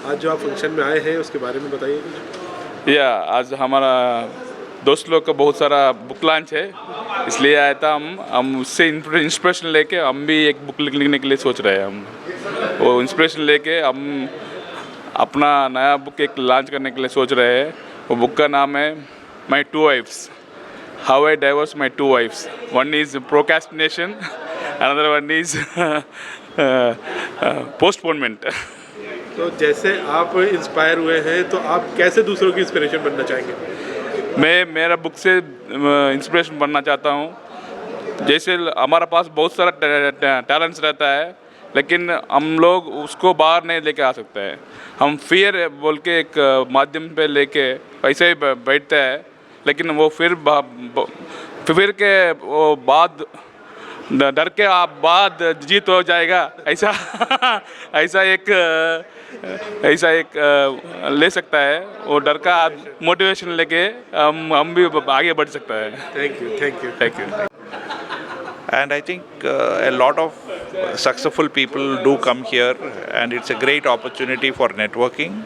आज जो आप function में आए हैं उसके बारे में बताइए। आज हमारा दोस्त लोग का बहुत सारा बुक लॉन्च है, इसलिए आया था। हम उससे इंस्पिरेशन लेके हम भी एक बुक लिखने के लिए सोच रहे हैं। हम वो इंस्पिरेशन लेके हम अपना नया बुक एक लॉन्च करने के लिए सोच रहे हैं। वो बुक का नाम है my 2 wives, how I divorce my 2 wives. One is procrastination, another one is postponement. तो जैसे आप इंस्पायर हुए हैं तो आप कैसे दूसरों की इंस्पिरेशन बनना चाहेंगे? मैं मेरा बुक से इंस्पिरेशन बनना चाहता हूँ। जैसे हमारा पास बहुत सारा टैलेंट्स रहता है लेकिन हम लोग उसको बाहर नहीं लेके आ सकते हैं। हम फियर बोल के एक माध्यम पे लेके ऐसे ही बैठते हैं, लेकिन वो फिर के वो बाद डर के आप बाद जीत हो जाएगा ऐसा ऐसा एक ले सकता है। वो डर का मोटिवेशन लेके हम भी आगे बढ़ सकता है। Thank you. And I think a lot of successful people do come here, and it's a great opportunity for networking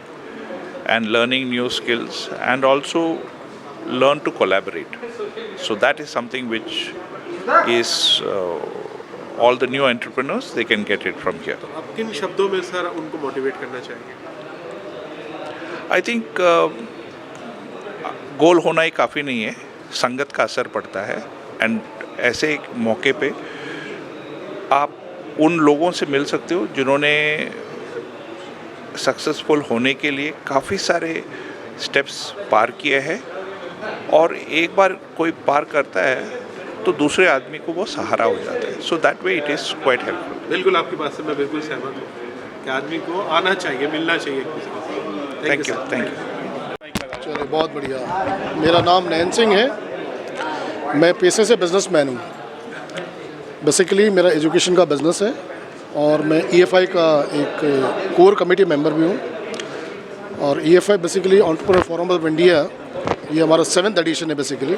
and learning new skills and also learn to collaborate. So that is something which is all the new entrepreneurs, they can get it from here. आप किन शब्दों में sir उनको motivate करना चाहेंगे? I think गोल होना ही काफ़ी नहीं है, संगत का असर पड़ता है। एंड ऐसे एक मौके पे आप उन लोगों से मिल सकते हो जिन्होंने सक्सेसफुल होने के लिए काफ़ी सारे स्टेप्स पार किए हैं, और एक बार कोई पार करता है तो दूसरे आदमी को वो सहारा हो जाता है. So that way it is quite helpful. बिल्कुल आपकी बात से मैं बिल्कुल सहमत हूँ कि आदमी को आना चाहिए, मिलना चाहिए एक दूसरे से. Thank you. चलो बहुत बढ़िया. मेरा नाम नयन सिंह है, मैं पेशे से बिजनेसमैन हूँ. बेसिकली मेरा एजुकेशन का बिज़नेस है और मैं EFI का एक कोर कमेटी मेंबर भी हूँ. और EFI basically entrepreneur forum of India, ये हमारा 7th एडिशन है. बेसिकली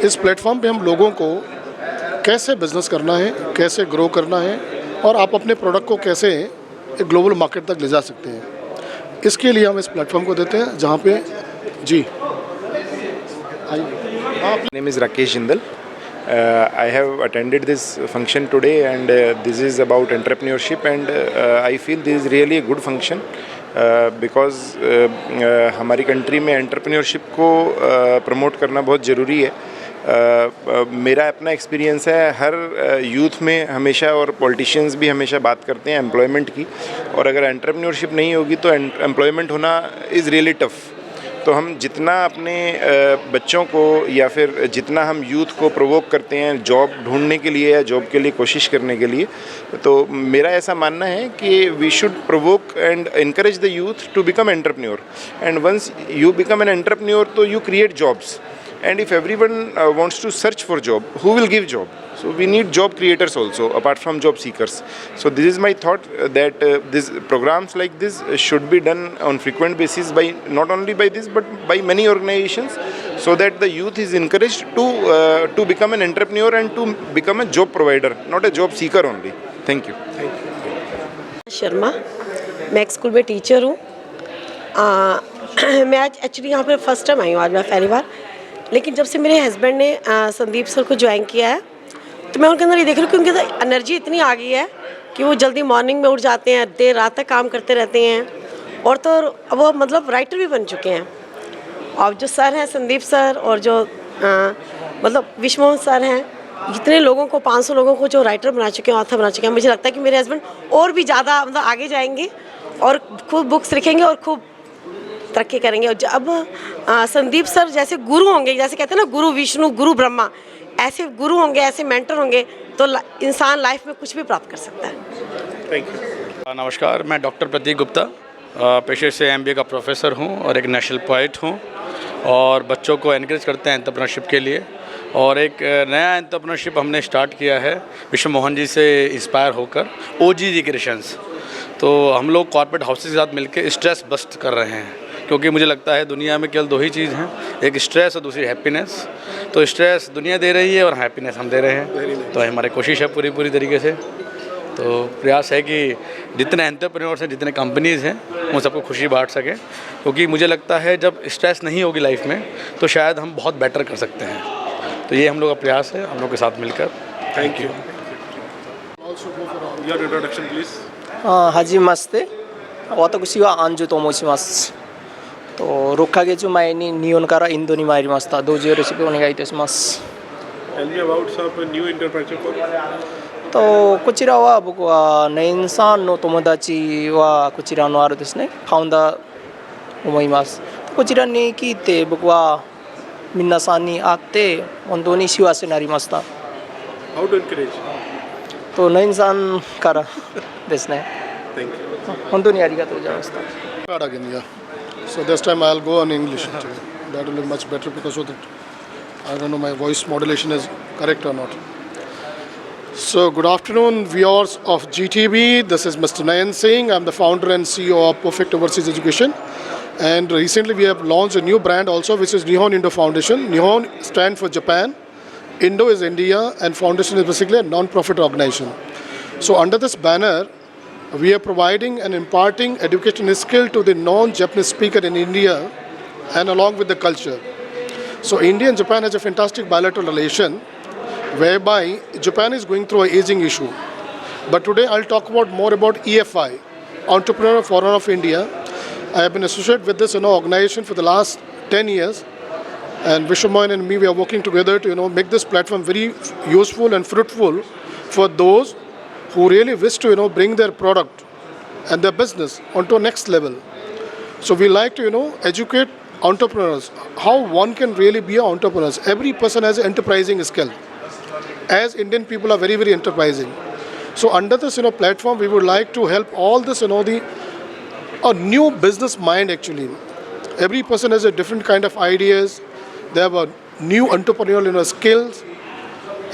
इस प्लेटफॉर्म पे हम लोगों को कैसे बिज़नेस करना है, कैसे ग्रो करना है और आप अपने प्रोडक्ट को कैसे एक ग्लोबल मार्केट तक ले जा सकते हैं, इसके लिए हम इस प्लेटफॉर्म को देते हैं. जहाँ पे जी name is Rakesh Jindal. I have attended this function today and this is about entrepreneurship and I feel this is really a good function because हमारी कंट्री में एंटरप्रेन्योरशिप को प्रमोट करना बहुत ज़रूरी है. मेरा अपना एक्सपीरियंस है, हर यूथ में हमेशा और पॉलिटिशियंस भी हमेशा बात करते हैं एम्प्लॉयमेंट की, और अगर एंटरप्रेन्योरशिप नहीं होगी तो एम्प्लॉयमेंट होना इज़ रियली टफ. तो हम जितना अपने बच्चों को या फिर जितना हम यूथ को प्रोवोक करते हैं जॉब ढूंढने के लिए या जॉब के लिए कोशिश करने के लिए, तो मेरा ऐसा मानना है कि we should provoke and encourage the youth to become entrepreneur. And once you become an entrepreneur तो you create jobs. And if everyone wants to search for job, who will give job? So we need job creators also, apart from job seekers. So this is my thought that these programs like this should be done on frequent basis by not only by this but by many organizations, so that the youth is encouraged to become an entrepreneur and to become a job provider, not a job seeker only. Thank you. Sharma, मैं एक school में teacher हूँ. मैं आज actually यहाँ पर first time I हूँ, आज मैं पहली बार. लेकिन जब से मेरे हस्बैंड ने संदीप सर को ज्वाइन किया है तो मैं उनके अंदर ये देख रही हूँ कि उनके अंदर एनर्जी इतनी आ गई है कि वो जल्दी मॉर्निंग में उठ जाते हैं, देर रात तक काम करते रहते हैं. और तो वो मतलब राइटर भी बन चुके हैं. और जो सर हैं संदीप सर और जो मतलब विश्वमोहन सर हैं, जितने लोगों को 500 लोगों को जो राइटर बना चुके हैं, ऑथर बना चुके हैं, मुझे लगता है कि मेरे हस्बैंड और भी ज़्यादा मतलब आगे जाएंगे और खूब बुक्स लिखेंगे और खूब तरक्की करेंगे. और जब संदीप सर जैसे गुरु होंगे, जैसे कहते हैं ना गुरु विष्णु गुरु ब्रह्मा, ऐसे गुरु होंगे, ऐसे मेंटर होंगे तो इंसान लाइफ में कुछ भी प्राप्त कर सकता है. Thank you. नमस्कार, मैं डॉक्टर प्रतीक गुप्ता पेशे से MBA का प्रोफेसर हूं और एक नेशनल पोइट हूं और बच्चों को एनकरेज करते हैं एंटरप्रेन्योरशिप के लिए. और एक नया एंटरप्रेन्योरशिप हमने स्टार्ट किया है विश्व मोहन जी से इंस्पायर होकर, OGG क्रिएशंस. तो हम लोग कॉर्पोरेट हाउसेस के साथ मिलकर स्ट्रेस बस्ट कर रहे हैं, क्योंकि मुझे लगता है दुनिया में केवल 2 ही चीज़ हैं, एक स्ट्रेस और दूसरी हैप्पीनेस. तो स्ट्रेस दुनिया दे रही है और हैप्पीनेस हम दे रहे हैं. तो हमारी कोशिश है पूरी तरीके से. तो प्रयास है कि जितने एंटरप्रेन्योर्स हैं, जितने कंपनीज़ हैं, उन सबको खुशी बांट सकें. क्योंकि मुझे लगता है जब स्ट्रेस नहीं होगी लाइफ में तो शायद हम बहुत बेटर कर सकते हैं. तो ये हम लोग का प्रयास है, हम लोग के साथ मिलकर. Thank you. Your introduction please. はじめまして。私はアンジュと申します。と6ヶ月前に日本からインドに参りました。どうぞよろしくお願いいたします。Tell me about some new entrepreneurship. とこちらは僕はネンさんの友達はこちらのあるですね、ファウンダー思います。こちらに聞いて僕は皆さんに会って本当に幸せになりました。How to encourage? とネンさんからですね。Thank you. 本当にありがとうございました。Again, yeah. So this time I'll go on English. That will be much better because so that I don't know my voice modulation is correct or not. So good afternoon, viewers of GTV. This is Mr. Nayan Singh. I'm the founder and CEO of Perfect Overseas Education. And recently we have launched a new brand also, which is Nihon Indo Foundation. Nihon stands for Japan, Indo is India, and Foundation is basically a non-profit organization. So under this banner, we are providing and imparting education skill to the non-Japanese speaker in India and along with the culture. So India and Japan has a fantastic bilateral relation whereby Japan is going through an aging issue. But today I'll talk more about EFI, Entrepreneur Forum of India. I have been associated with this organization for the last 10 years. And Vishwamohan and me, we are working together to make this platform very useful and fruitful for those who really wish to bring their product and their business onto a next level. So we like to educate entrepreneurs how one can really be an entrepreneur. Every person has an enterprising skill. as Indian people are very, very enterprising. So under this, platform, we would like to help all this, a new business mind actually. Every person has a different kind of ideas. They have a new entrepreneurial, skills,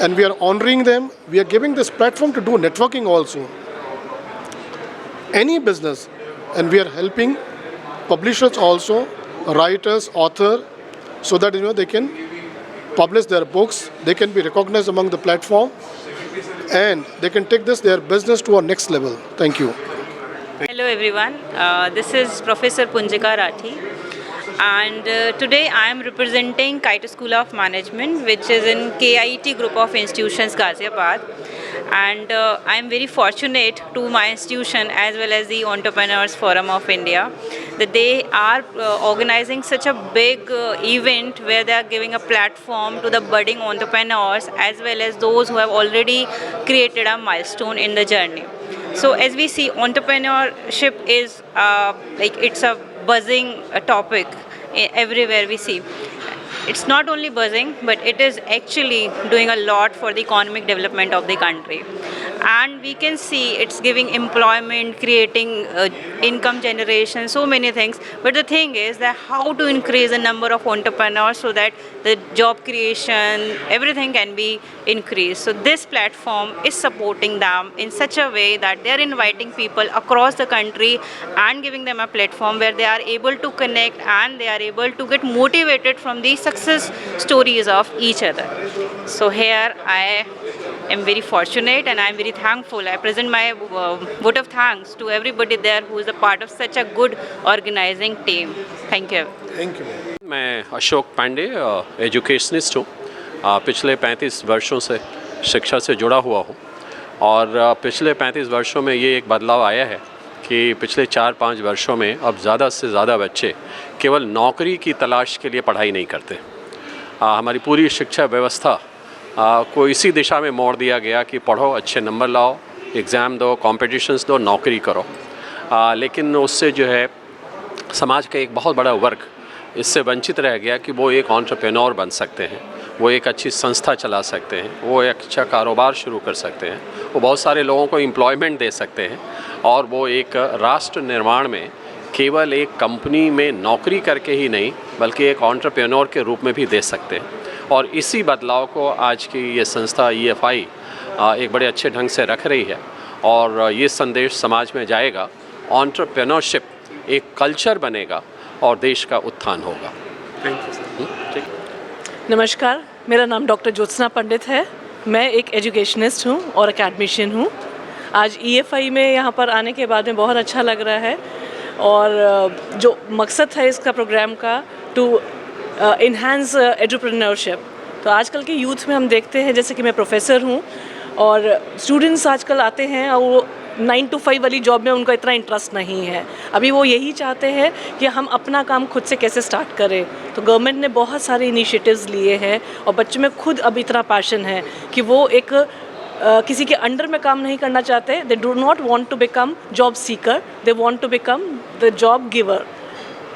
and we are honoring them. We are giving this platform to do networking also. Any business, and we are helping publishers also, writers, author, so that they can publish their books, they can be recognized among the platform, and they can take their business to a next level. Thank you. Hello everyone, this is Professor Punjika Rathi, and today I am representing Kite School of Management, which is in KIT group of institutions Ghaziabad, and I am very fortunate to my institution as well as the Entrepreneurs Forum of India that they are organizing such a big event where they are giving a platform to the budding entrepreneurs as well as those who have already created a milestone in the journey. So as we see, entrepreneurship is it's a buzzing topic everywhere we see. It's not only buzzing, but it is actually doing a lot for the economic development of the country. And we can see it's giving employment, creating income generation, so many things. But the thing is that how to increase the number of entrepreneurs so that the job creation, everything can be increased. So this platform is supporting them in such a way that they are inviting people across the country and giving them a platform where they are able to connect and they are able to get motivated from the success stories of each other. So here I am very fortunate and I am very thankful. I present my vote of thanks to everybody there who is a part of such a good organizing team. Thank you. Thank you. मैं Ashok Pandey educationist हूँ। पिछले 35 वर्षों से शिक्षा से जुड़ा हुआ हूँ और पिछले 35 वर्षों में ये एक बदलाव आया है कि पिछले 4-5 वर्षों में अब ज़्यादा से ज़्यादा बच्चे केवल नौकरी की तलाश के लिए पढ़ाई नहीं करते। हमारी पूरी शिक्षा व्यवस्था को इसी दिशा में मोड़ दिया गया कि पढ़ो, अच्छे नंबर लाओ, एग्ज़ाम दो, कॉम्पिटिशन्स दो, नौकरी करो। लेकिन उससे जो है समाज का एक बहुत बड़ा वर्ग इससे वंचित रह गया कि वो एक एंटरप्रेन्योर बन सकते हैं, वो एक अच्छी संस्था चला सकते हैं, वो एक अच्छा कारोबार शुरू कर सकते हैं, वो बहुत सारे लोगों को एम्प्लॉयमेंट दे सकते हैं और वो एक राष्ट्र निर्माण में केवल एक कंपनी में नौकरी करके ही नहीं बल्कि एक एंटरप्रेन्योर के रूप में भी दे सकते हैं। और इसी बदलाव को आज की ये संस्था EFI एक बड़े अच्छे ढंग से रख रही है और ये संदेश समाज में जाएगा, एंटरप्रेन्योरशिप एक कल्चर बनेगा और देश का उत्थान होगा। नमस्कार, मेरा नाम डॉक्टर ज्योत्सना पंडित है। मैं एक एजुकेशनिस्ट हूँ और अकेडमिशियन हूँ। आज EFI में यहाँ पर आने के बाद में बहुत अच्छा लग रहा है और जो मकसद है इसका प्रोग्राम का टू इन्हांस एंटरप्रेन्योरशिप। तो आजकल के यूथ में हम देखते हैं, जैसे कि मैं प्रोफेसर हूँ और स्टूडेंट्स आजकल आते हैं और वो 9 to 5 वाली जॉब में उनका इतना इंटरेस्ट नहीं है। अभी वो यही चाहते हैं कि हम अपना काम खुद से कैसे स्टार्ट करें। तो गवर्नमेंट ने बहुत सारे इनिशिएटिव्स लिए हैं और बच्चों में खुद अब इतना पैशन है कि वो एक किसी के अंडर में काम नहीं करना चाहते। They do not want to become job seeker, they want to become the job giver.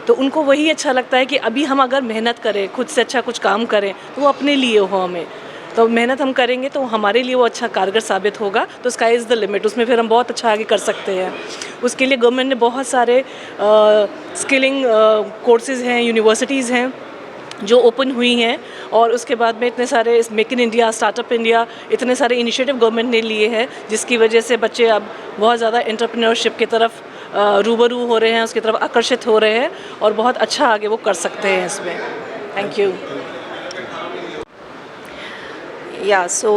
तो उनको वही अच्छा लगता है कि अभी हम अगर मेहनत करें, खुद से अच्छा कुछ काम करें तो वो अपने लिए हो हमें। तो मेहनत हम करेंगे तो हमारे लिए वो अच्छा कारगर साबित होगा। तो स्काई इज़ द लिमिट, उसमें फिर हम बहुत अच्छा आगे कर सकते हैं। उसके लिए गवर्नमेंट ने बहुत सारे स्किलिंग कोर्सेज़ हैं, यूनिवर्सिटीज़ हैं जो ओपन हुई हैं और उसके बाद में इतने सारे make in India, startup India, इतने सारे इनिशिएटिव गवर्नमेंट ने लिए हैं जिसकी वजह से बच्चे अब बहुत ज़्यादा एंटरप्रेन्योरशिप की तरफ रूबरू हो रहे हैं, उसकी तरफ आकर्षित हो रहे हैं और बहुत अच्छा आगे वो कर सकते हैं इसमें। Thank you. या सो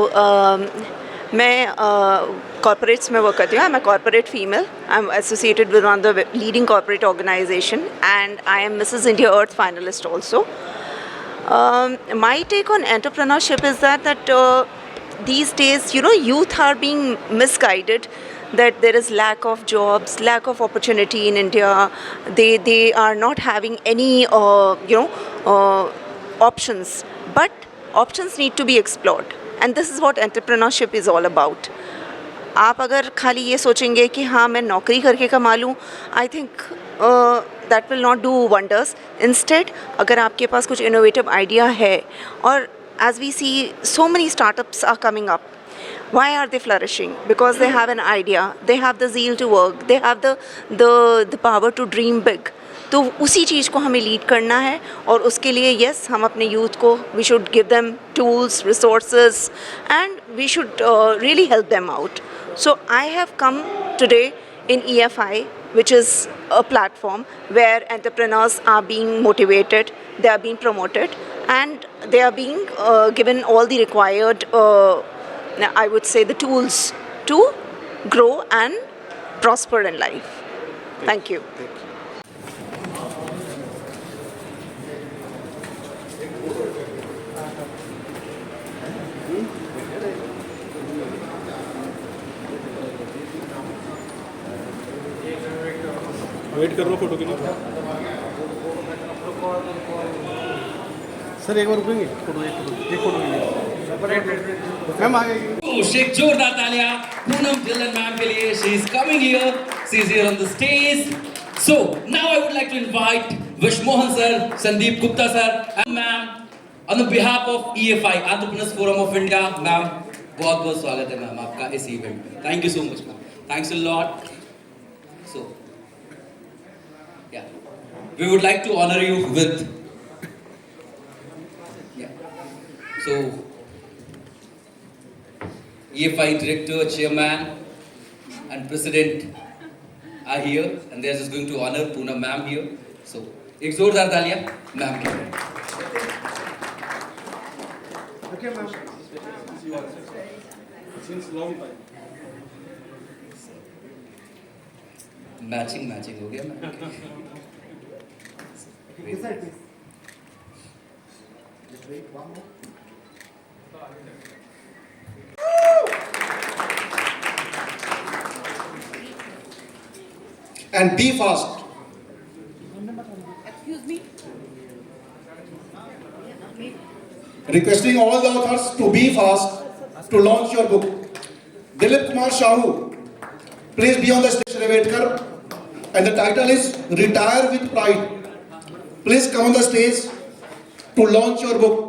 मैं कॉर्पोरेट्स में वर्क करती हूँ। I am a corporate female. I am associated with one of the leading corporate organization and I am Mrs India Earth finalist also. My take on entrepreneurship is that these days, youth are being misguided, that there is lack of jobs, lack of opportunity in India. They are not having any, options. But options need to be explored. And this is what entrepreneurship is all about. आप अगर खाली ये सोचेंगे कि हाँ मैं नौकरी करके कमा लूँ, I think that will not do wonders. Instead अगर आपके पास कुछ इनोवेटिव आइडिया है और as we see so many startups are coming up, why are they flourishing? Because they have an idea, they have the zeal to work, they have the power to dream big. तो उसी चीज़ को हमें lead करना है और उसके लिए yes हम अपने यूथ को we should give them tools resources and we should really help them out. So I have come today in EFI, which is a platform where entrepreneurs are being motivated, they are being promoted, and they are being given all the required, I would say, the tools to grow and prosper in life. Thank you. Wait कर रहा हूँ photo के लिए. Sir एक बार रुकेंगे photo एक photo के लिए मैम आ गई. एक जोरदार तालियां पूनम ढिल्लन मैम के लिए. She is coming here, she is here on the stage. So now I would like to invite Vishwamohan sir, Sandeep Gupta sir and ma'am on the behalf of EFI entrepreneurs forum of India. Ma'am बहुत बहुत स्वागत है ma'am आपका इस event में. Thank you so much ma'am. Thanks a lot. So we would like to honor you with so EFI director, chairman and president are here and they are just going to honor Poonam ma'am here. So ek zordar taaliyan ma'am ke liye. Okay ma'am, since long time matching हो गया ma'am. And be fast. Excuse me. Requesting all the authors to be fast to launch your book. Dilip Kumar Shahu, please be on the stage. Revetkar, and the title is Retire with Pride. Please come on the stage to launch your book.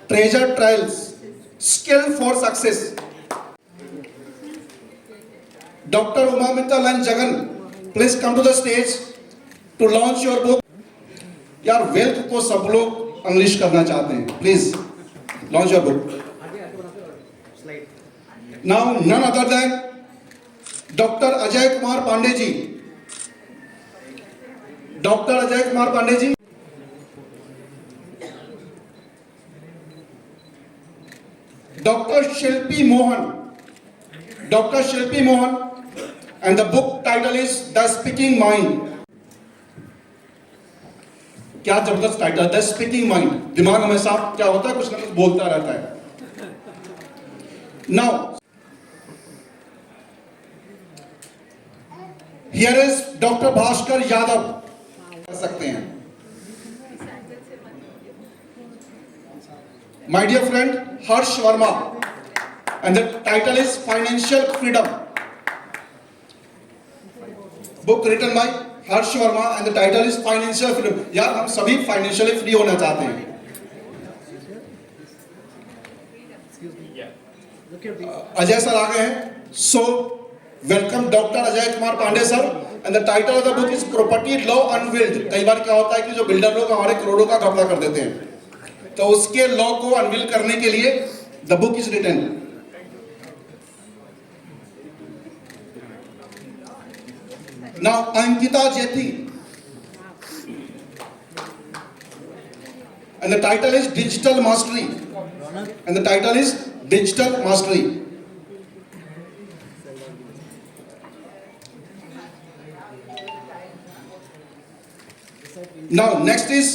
Treasure Trials, Skill for Success. Dr. Uma Mittal and Jagan, please come to the stage to launch your book. यार wealth को सब लोग unleash करना चाहते हैं. Please launch your book. Now, none other than Dr. Ajay Kumar Pandey ji. Dr. Ajay Kumar Pandey ji. Dr. Shilpi Mohan. Dr. Shilpi Mohan. And the book title is The Speaking Mind. क्या जबरदस्त title. The speaking mind. दिमाग हमेशा क्या होता है, कुछ ना कुछ बोलता रहता है. Now here is doctor Bhaskar Yadav. कर सकते हैं. My dear friend Harsh Verma and the title is financial freedom. Book written by Harsh Verma and the title is financial freedom. यार हम सभी फाइनेंशियली फ्री होना चाहते हैं. अजय सर आ गए हैं. So welcome doctor Ajay Kumar Pandey sir. And the title of the book is property law unveiled. कई बार क्या होता है कि जो बिल्डर लोग हमारे करोड़ों का घपला कर देते हैं, तो उसके लॉ को अनवील करने के लिए the book is written. Now Ankita Jethi and the title is digital mastery. And the title is digital mastery. Now next is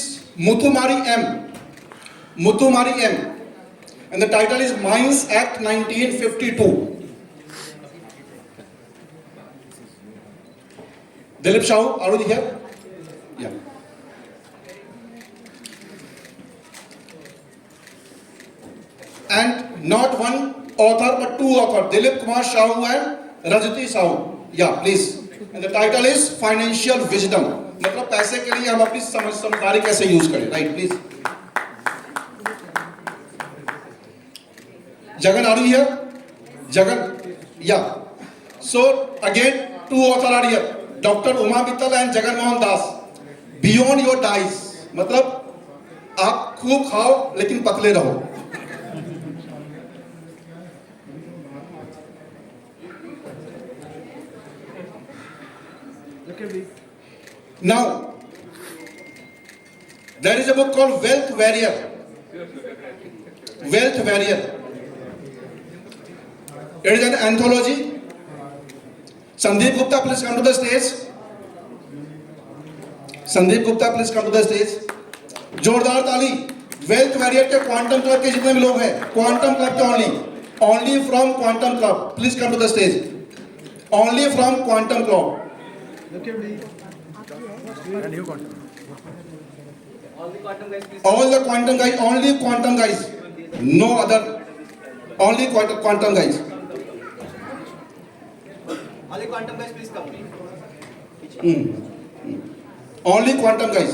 Muthumari M. Muthumari M. And the title is Mines Act 1952. Dilip Shahu, are you here? Yeah. And not one author but two authors, Dilip Kumar Shahu and Rajati Sahu. Yeah, please. And the title is Financial Wisdom. मतलब पैसे के लिए हम अपनी समझदारी कैसे use करें, right? Please. Jagan, are you here? Jagan, yeah. So again, two authors are here, Dr. Uma Mittal and Jagan Mohan Das. Beyond your dice, मतलब आप खूब खाओ लेकिन पतले रहो. Now, there is a book called Wealth Warrior. Wealth Warrior. It is an anthology. Sandeep Gupta, please come to the stage. Sandeep Gupta, please come to the stage. जोरदार ताली. Wealth warrior के क्वांटम क्लब के जितने भी लोग हैं, quantum club के only from quantum club, please come to the stage. Only from quantum club. All the quantum guys, only quantum guys, no other, only quantum guys. Only quantum guys, please come. Only quantum guys.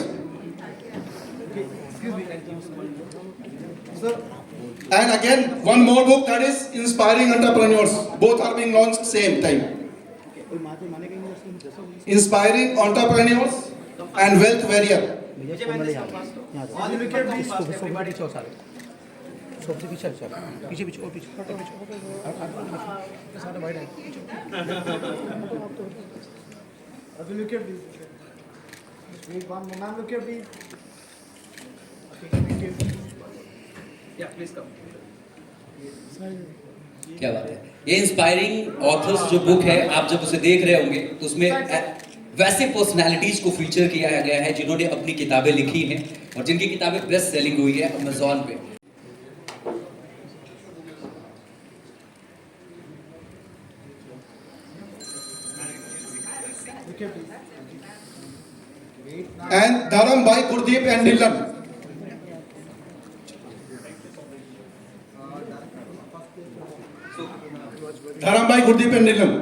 And again, one more book, that is Inspiring Entrepreneurs. Both are being launched same time. Inspiring Entrepreneurs and Wealth Warrior. क्या बात है. ये inspiring authors जो book है, आप जब उसे देख रहे होंगे तो उसमें वैसे पर्सनालिटीज को फीचर किया गया है जिन्होंने अपनी किताबें लिखी हैं और जिनकी किताबें बेस्ट सेलिंग हुई है अमेज़न पे. And Dharam Bhai, Gurdeep and Nilan. Dharam Bhai, Gurdeep and Nilan.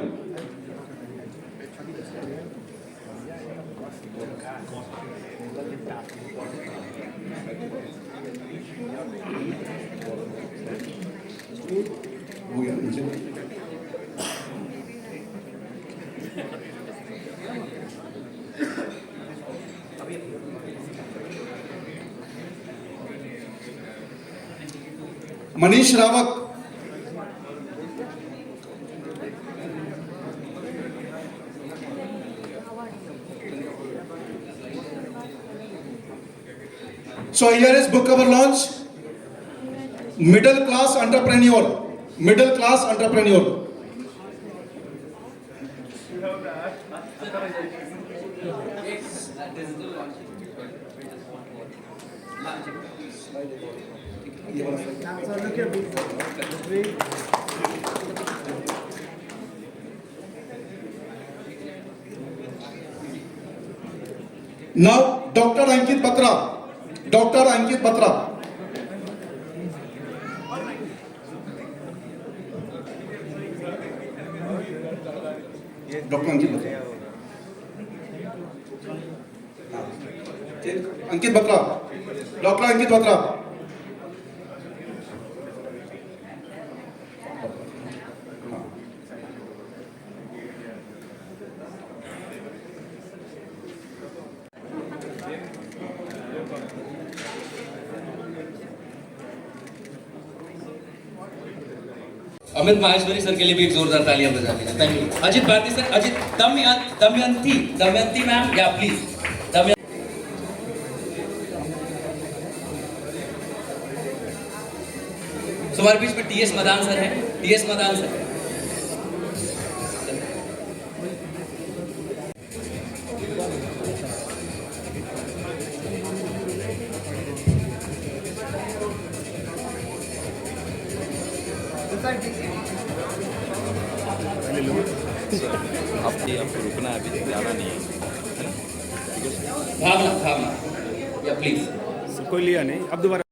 Manish Rawat. So here is book cover launch. Middle class entrepreneur. Middle class entrepreneur. Now, Dr. Ankit Batra. Dr. Ankit Batra. Dr. Ankit Batra. Ankit Batra. Dr. Ankit Batra. Amit Maheshwari sir के लिए भी एक जोरदार तालियां बजा दीजिए. Thank you. Ajit Bharti sir. Ajit Damayanti ma'am, yeah please. So हमारे बीच में टीएस मदान सर हैं. टीएस मदान सर. आपको रुकना है, अभी ज़्यादा नहीं है. भावना या प्लीज. कोई लिया नहीं, अब दोबारा.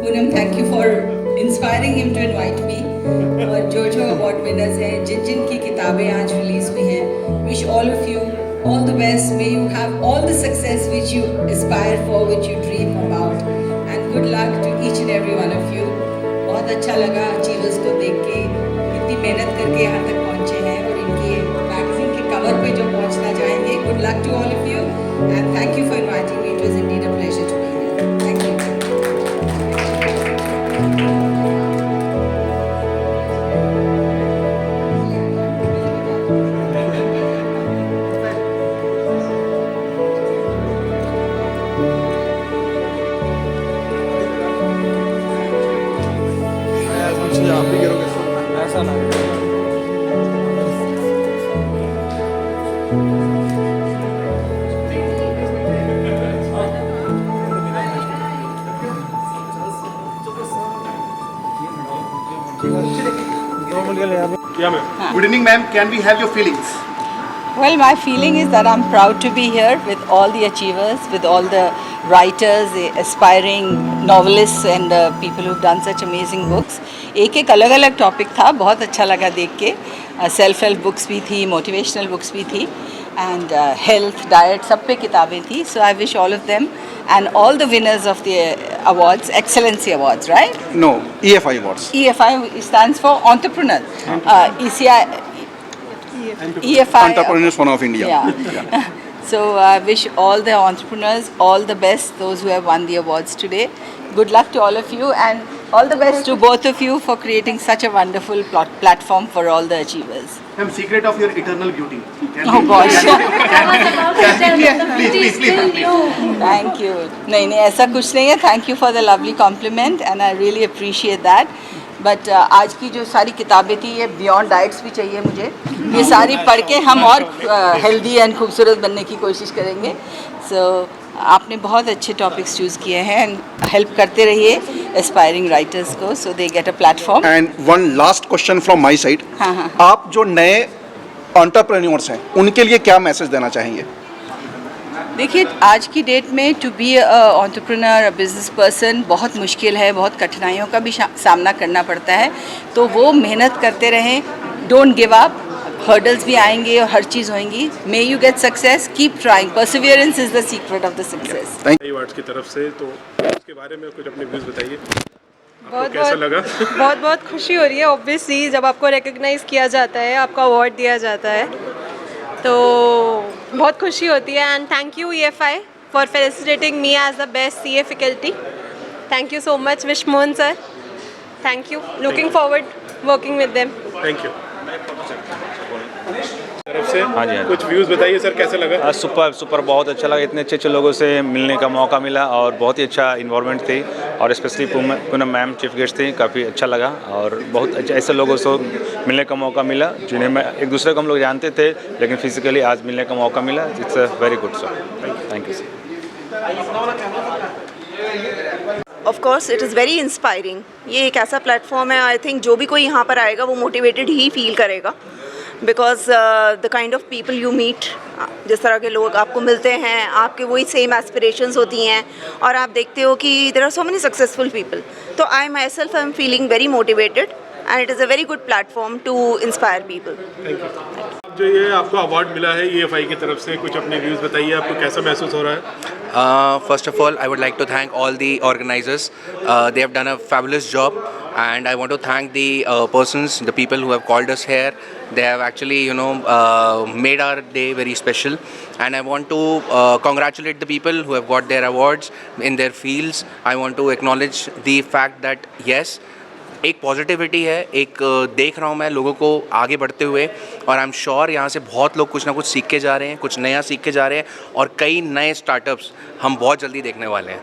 Poonam, thank you for inspiring him to invite me. और जो जो अवार्ड विनर्स हैं, जिन जिन की किताबें आज रिलीज हुई हैं, wish all of you all the best. May you have all the success which you aspire for, which you dream about, and good luck to each and every one of you. बहुत अच्छा लगा achievers को देख के, इतनी मेहनत करके यहाँ तक पहुँचे हैं और इनकी मैगजीन के कवर पे जो पहुँचना चाहेंगे good luck to all of you, and thank you for inviting me. It was indeed a pleasure to be here. Thank you. Good evening, ma'am. Can we have your feelings? Well, my feeling is that I'm proud to be here with all the achievers, with all the writers, the aspiring novelists and people who've done such amazing books. एक अलग अलग topic था, बहुत अच्छा लगा देख के. Self help books भी थी, मोटिवेशनल बुक्स भी थी, एंड हेल्थ, डाइट, सब पे किताबें थी. So I wish all of them and all the winners of the awards, excellency awards, right? No, EFI awards. EFI stands for entrepreneur. ECI, EFI, Entrepreneurs Forum of India. Yeah. So I wish all the entrepreneurs all the best, those who have won the awards today. Good luck to all of you, and all the best to both of you for creating such a wonderful platform for all the achievers. Ma'am, secret of your eternal beauty. Oh gosh. Please. Thank you. नहीं ऐसा कुछ नहीं है. Thank you for the lovely compliment, and I really appreciate that. But आज की जो सारी किताबें थी, ये बियॉन्ड डाइट्स भी चाहिए मुझे. ये सारी पढ़ के हम और हेल्दी एंड खूबसूरत बनने की कोशिश करेंगे. सो आपने बहुत अच्छे टॉपिक्स चूज़ किए हैं, एंड हेल्प करते रहिए एस्पायरिंग राइटर्स को, so they get a platform. And one last question from my side. आप जो नए एंटरप्रेन्योर्स हैं, उनके लिए क्या मैसेज देना चाहेंगे? देखिए, आज की डेट में to be entrepreneur, business person बहुत मुश्किल है. बहुत कठिनाइयों का भी सामना करना पड़ता है. तो वो मेहनत करते रहें, डोंट गिव अप. हर्डल्स भी आएंगे और हर चीज़ होंगी. May you get success, keep trying. Perseverance is the secret of the success. Awards की तरफ से, तो उसके बारे में कुछ अपने व्यूज़ बताइए. कैसा लगा? बहुत खुशी हो रही है. ऑब्वियसली जब आपको रिकग्नाइज़ किया जाता है, आपको अवार्ड दिया जाता है, तो बहुत खुशी होती है. And thank you EFI for felicitating me as the best CA faculty. Thank you so much Vish Mohan sir. Thank you. Looking forward working with them. Thank you. तरफ से हाँ जी, कुछ व्यूज़ बताइए सर, कैसा लगा? सुपर बहुत अच्छा लगा. इतने अच्छे लोगों से मिलने का मौका मिला और बहुत ही अच्छा इन्वायरमेंट थी, और specially Poonam ma'am chief guest थी. काफ़ी अच्छा लगा, और बहुत अच्छा ऐसे लोगों से मिलने का मौका मिला जिन्हें मैं एक दूसरे को हम लोग जानते थे, लेकिन फिजिकली आज मिलने का मौका मिला. It's a very good sir. Thank you sir. Of course it is very inspiring. ये एक ऐसा प्लेटफॉर्म है, आई थिंक जो भी कोई यहाँ पर आएगा वो मोटिवेटेड ही फील करेगा. Because the kind of people you meet, जिस तरह के लोग आपको मिलते हैं, आपके वही सेम एस्पिरेशंस होती हैं, और आप देखते हो कि there are so many successful people. तो I myself I am feeling very motivated, and it is a very good platform to inspire people. Thank you. जो ये आपको अवार्ड मिला है EFI की तरफ से, कुछ अपने व्यूज़ बताइए, आपको कैसा महसूस हो रहा है? First of all, I would like to thank all the organizers. They have done a fabulous job, and I want to thank the persons, the people who have called us here. They have actually, made our day very special. And I want to congratulate the people who have got their awards in their fields. I want to acknowledge the fact that yes, एक positivity है, एक देख रहा हूँ मैं लोगों को आगे बढ़ते हुए, और आई एम श्योर यहाँ से बहुत लोग कुछ ना कुछ सीख के जा रहे हैं, कुछ नया सीख के जा रहे हैं, और कई नए स्टार्टअप्स हम बहुत जल्दी देखने वाले हैं.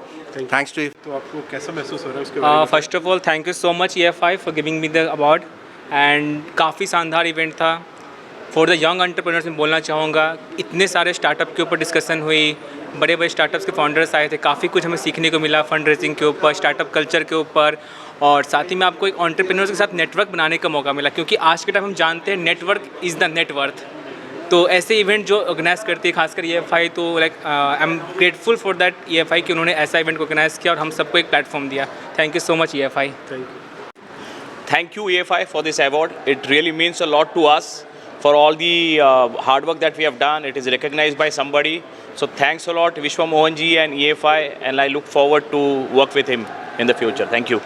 Thanks to. तो आपको कैसा महसूस हो रहा है उसके बारे में? First of all thank you so much EFI for giving me the award, and काफ़ी शानदार इवेंट था. फॉर द यंग एंटरप्रेन्योर्स मैं बोलना चाहूँगा, इतने सारे स्टार्टअप के ऊपर डिस्कशन हुई, बड़े बड़े स्टार्टअप्स के फाउंडर्स आए थे, काफ़ी कुछ हमें सीखने को मिला फंड रेजिंग के ऊपर, स्टार्टअप कल्चर के ऊपर, और साथ ही में आपको एक एंटरप्रेन्योर्स के साथ नेटवर्क बनाने का मौका मिला, क्योंकि आज के टाइम हम जानते हैं नेटवर्क इज़ द नेटवर्थ. तो ऐसे इवेंट जो ऑर्गेनाइज़ करती है खासकर EFI, तो like I am grateful for that EFI कि उन्होंने ऐसा इवेंट ऑर्गेनाइज़ किया और हम सबको एक प्लेटफॉर्म दिया. Thank you so much EFI. Thank you EFI for this award. It really means a lot to us for all the hard work that we have done. It is recognized by somebody. So thanks a lot Vishwa Mohan ji and EFI, and I look forward to work with him in the future. Thank you.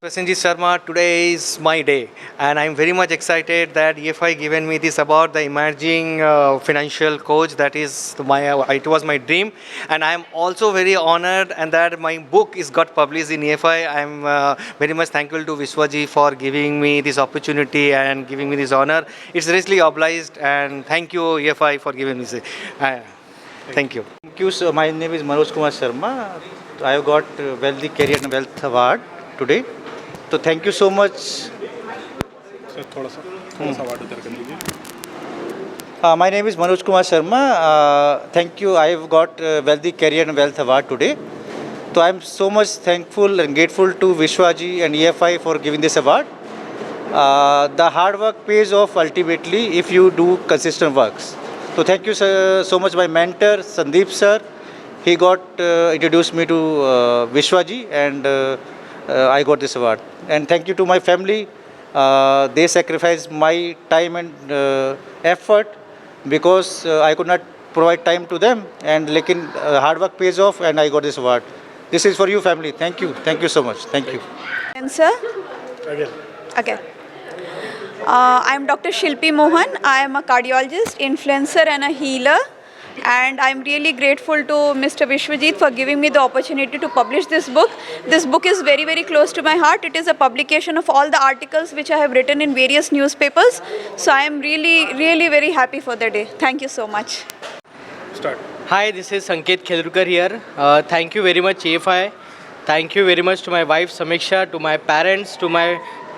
Prasenjit Sharma, today is my day and I'm very much excited that EFI given me this award, the emerging financial coach. That is it was my dream, and I am also very honored and that my book is got published in EFI. I am very much thankful to Vishwaji for giving me this opportunity and giving me this honor. It's really obliged, and thank you EFI for giving me this. Thank you. Thank you. So my name is Manoj Kumar Sharma. I have got Wealthy Career and Wealth Award today. So thank you so much. थोड़ा सा वाट उधर कर लीजिए. My name is Manoj Kumar Sharma. Thank you. I have got Wealthy Career and Wealth Award today. So I am so much thankful and grateful to Vishwaji and EFI for giving this award. The hard work pays off ultimately if you do consistent works. So thank you so much my mentor Sandeep sir. He got introduced me to Vishwaji and I got this award. And thank you to my family. They sacrificed my time and effort because I could not provide time to them. And hard work pays off, and I got this award. This is for you, family. Thank you. Thank you so much. Thank you. Sir. Again. Okay. I'm Dr. Shilpi Mohan. I am a cardiologist, influencer, and a healer. And I'm really grateful to Mr. Vishwajit for giving me the opportunity to publish this book. This book is very, very close to my heart. It is a publication of all the articles which I have written in various newspapers. So I am really, really very happy for the day. Thank you so much. Start. Hi, this is Sanket Khelurkar here. Thank you very much EFI. Thank you very much to my wife Samiksha, to my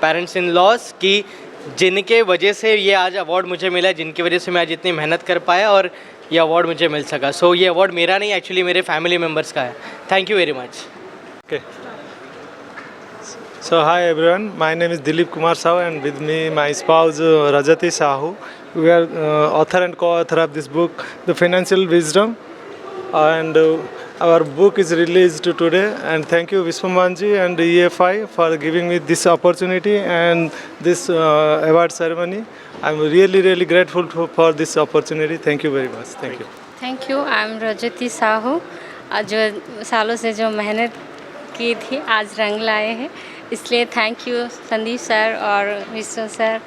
parents-in-laws कि जिनके वजह से ये आज award मुझे मिला, जिनकी वजह से मैं आज इतनी मेहनत कर पाया और ये अवार्ड मुझे मिल सका. सो ये अवार्ड मेरा नहीं, एक्चुअली मेरे फैमिली मेम्बर्स का है. Thank you very much. Okay. So hi everyone, my name is Dilip Kumar Sahu and with me my spouse Rajati Sahu. We are author and co-author of this book, The Financial Wisdom, and our book is released today. And thank you Vishwamanji and EFI for giving me this opportunity and this award ceremony. I'm really, really grateful for this opportunity. Thank you very much. Thank you. Thank you. I am Rajati Sahu. जो सालों से जो मेहनत की थी आज रंग लाए हैं, इसलिए थैंक यू संदीप सर और विश्व सर,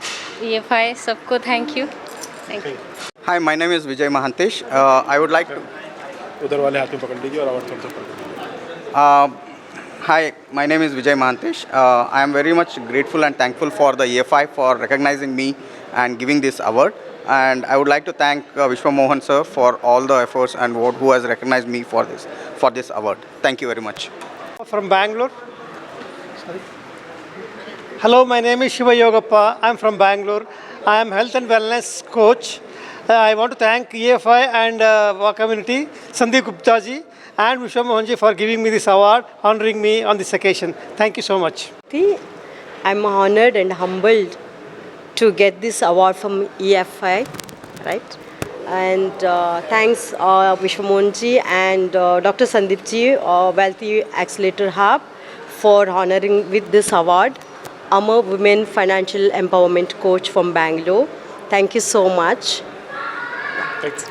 EFI सबको thank you. Thank you. Hi, my name is Vijay Mahantesh. I would like उधर वाले हाथ में पकड़ लीजिए और आवाज़ थोड़ा सा पकड़ लीजिए. Hi, my name is Vijay Mahantesh. I am very much grateful and thankful for the EFI for recognizing me and giving this award. And I would like to thank Vishwa Mohan sir for all the efforts and who has recognized me for this award. Thank you very much. From Bangalore. Sorry. Hello, my name is Shiva Yogappa. I am from Bangalore. I am health and wellness coach. I want to thank EFI and our community, Sandeep Gupta ji and Vishwa Mohan ji for giving me this award, honoring me on this occasion. Thank you so much. I'm honored and humbled to get this award from EFI, right? And thanks Vishwa Mohan ji and Dr. Sandeep ji, Wealthy Accelerator Hub, for honoring with this award. I'm a women financial empowerment coach from Bangalore. Thank you so much. Thanks.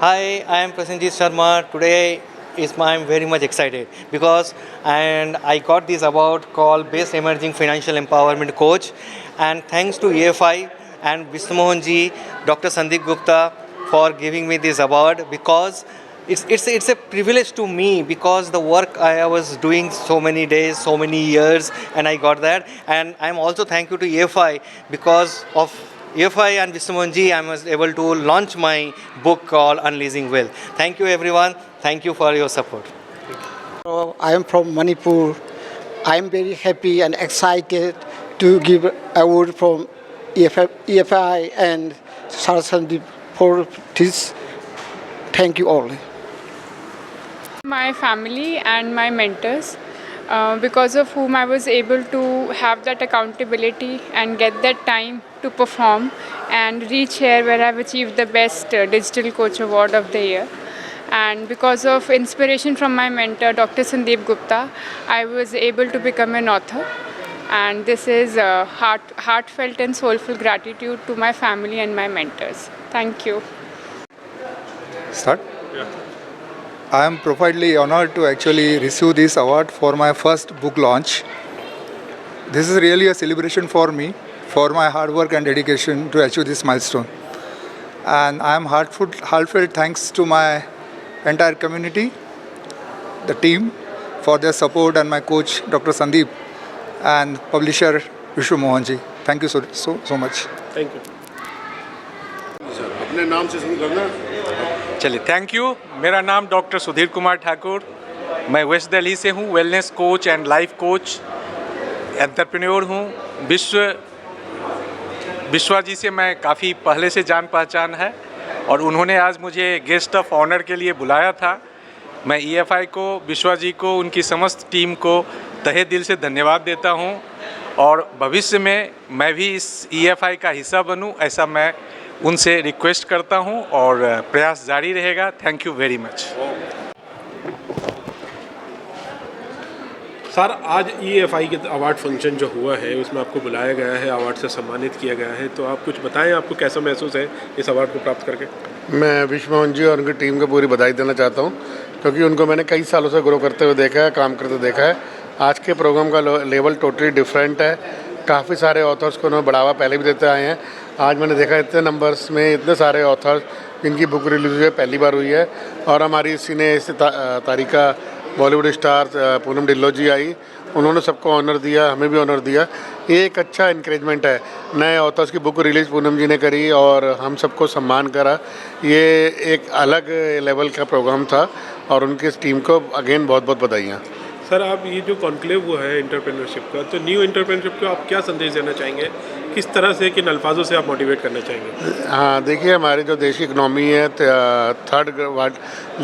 Hi, I am Prasenjit Sharma. Today I'm very much excited because I got this award called Best Emerging Financial Empowerment Coach, and thanks to EFI and Vishnu Mohan ji, Dr. Sandeep Gupta for giving me this award, because it's a privilege to me, because the work I was doing so many days, so many years, and I got that. And I'm also thankful to EFI, because of EFI and Vishnu Mohan ji, I was able to launch my book called Unleashing Wealth. Thank you everyone. Thank you for your support. I am from Manipur. I am very happy and excited to give award from EFI and Sandeep for this. Thank you all. My family and my mentors, because of whom I was able to have that accountability and get that time to perform and reach here where I've achieved the best digital coach award of the year. And because of inspiration from my mentor Dr. Sandeep Gupta, I was able to become an author. And this is heartfelt and soulful gratitude to my family and my mentors. Thank you. Start? Yeah. I am profoundly honored to actually receive this award for my first book launch. This is really a celebration for me, for my hard work and dedication to achieve this milestone. And I am heartfelt thanks to my entire community, the team, for their support, and my coach, Dr. Sandeep, and publisher, Vishwa Mohan ji. Thank you so much. Thank you sir, अपने नाम से शुरू करना। चलिए, thank you. मेरा नाम doctor Sudhir Kumar Thakur, मैं waste Delhi से हूँ, wellness coach and life coach, entrepreneur हूँ। विश्वा जी से मैं काफ़ी पहले से जान पहचान है और उन्होंने आज मुझे गेस्ट ऑफ ऑनर के लिए बुलाया था। मैं EFI को, विश्वा जी को, उनकी समस्त टीम को तहे दिल से धन्यवाद देता हूँ और भविष्य में मैं भी इस EFI का हिस्सा बनूँ, ऐसा मैं उनसे रिक्वेस्ट करता हूँ और प्रयास जारी रहेगा। Thank you very much. Sir, आज EFI के अवार्ड फंक्शन जो हुआ है उसमें आपको बुलाया गया है, अवार्ड से सम्मानित किया गया है, तो आप कुछ बताएं, आपको कैसा महसूस है इस अवार्ड को प्राप्त करके? मैं विश्व मोहन जी और उनकी टीम को पूरी बधाई देना चाहता हूं, क्योंकि उनको मैंने कई सालों से ग्रो करते हुए देखा है, काम करते देखा है। आज के प्रोग्राम का लेवल टोटली डिफरेंट है। काफ़ी सारे ऑथर्स को उन्होंने बढ़ावा पहले भी देते आए हैं। आज मैंने देखा इतने नंबर्स में इतने सारे ऑथर्स जिनकी बुक रिलीज हुई है, पहली बार हुई है। और हमारी सिने तारिका बॉलीवुड स्टार पूनम ढिल्लों जी आई, उन्होंने सबको ऑनर दिया, हमें भी ऑनर दिया। ये एक अच्छा इनक्रेजमेंट है। नए ऑथर्स की बुक रिलीज़ पूनम जी ने करी और हम सबको सम्मान करा। ये एक अलग लेवल का प्रोग्राम था और उनकी टीम को अगेन बहुत बहुत बधाइयाँ। सर, आप ये जो कॉन्क्लेव हुआ है एंटरप्रेन्योरशिप का, तो न्यू एंटरप्रेन्योरशिप को आप क्या संदेश देना चाहेंगे? किस तरह से, किन अल्फाजों से आप मोटिवेट करना चाहेंगे? हाँ, देखिए, हमारी जो देश की इकनॉमी है, थर्ड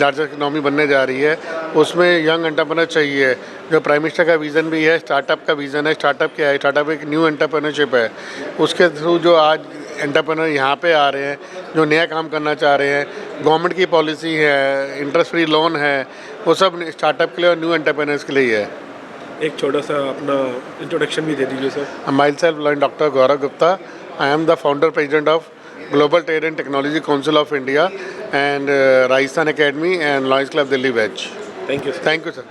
लार्जेस्ट इकनॉमी बनने जा रही है, उसमें यंग एंटरप्रेन्योर चाहिए। जो प्राइम मिनिस्टर का विज़न भी है, स्टार्टअप का विज़न है। स्टार्टअप क्या है? स्टार्टअप एक न्यू एंटरप्रेन्योरशिप है। उसके थ्रू जो आज एंटरप्रेन्योर यहाँ पे आ रहे हैं, जो नया काम करना चाह रहे हैं, गवर्नमेंट की पॉलिसी है, इंटरेस्ट फ्री लोन है, वो सब स्टार्टअप के लिए और न्यू एंटरप्रेन्योर्स के लिए है। एक छोटा सा अपना इंट्रोडक्शन भी दे दीजिए sir. My self doctor Gaurav Gupta, I am the founder president of global trade and technology council of India and Rajasthan academy and lions club Delhi batch. Thank you. Thank you sir.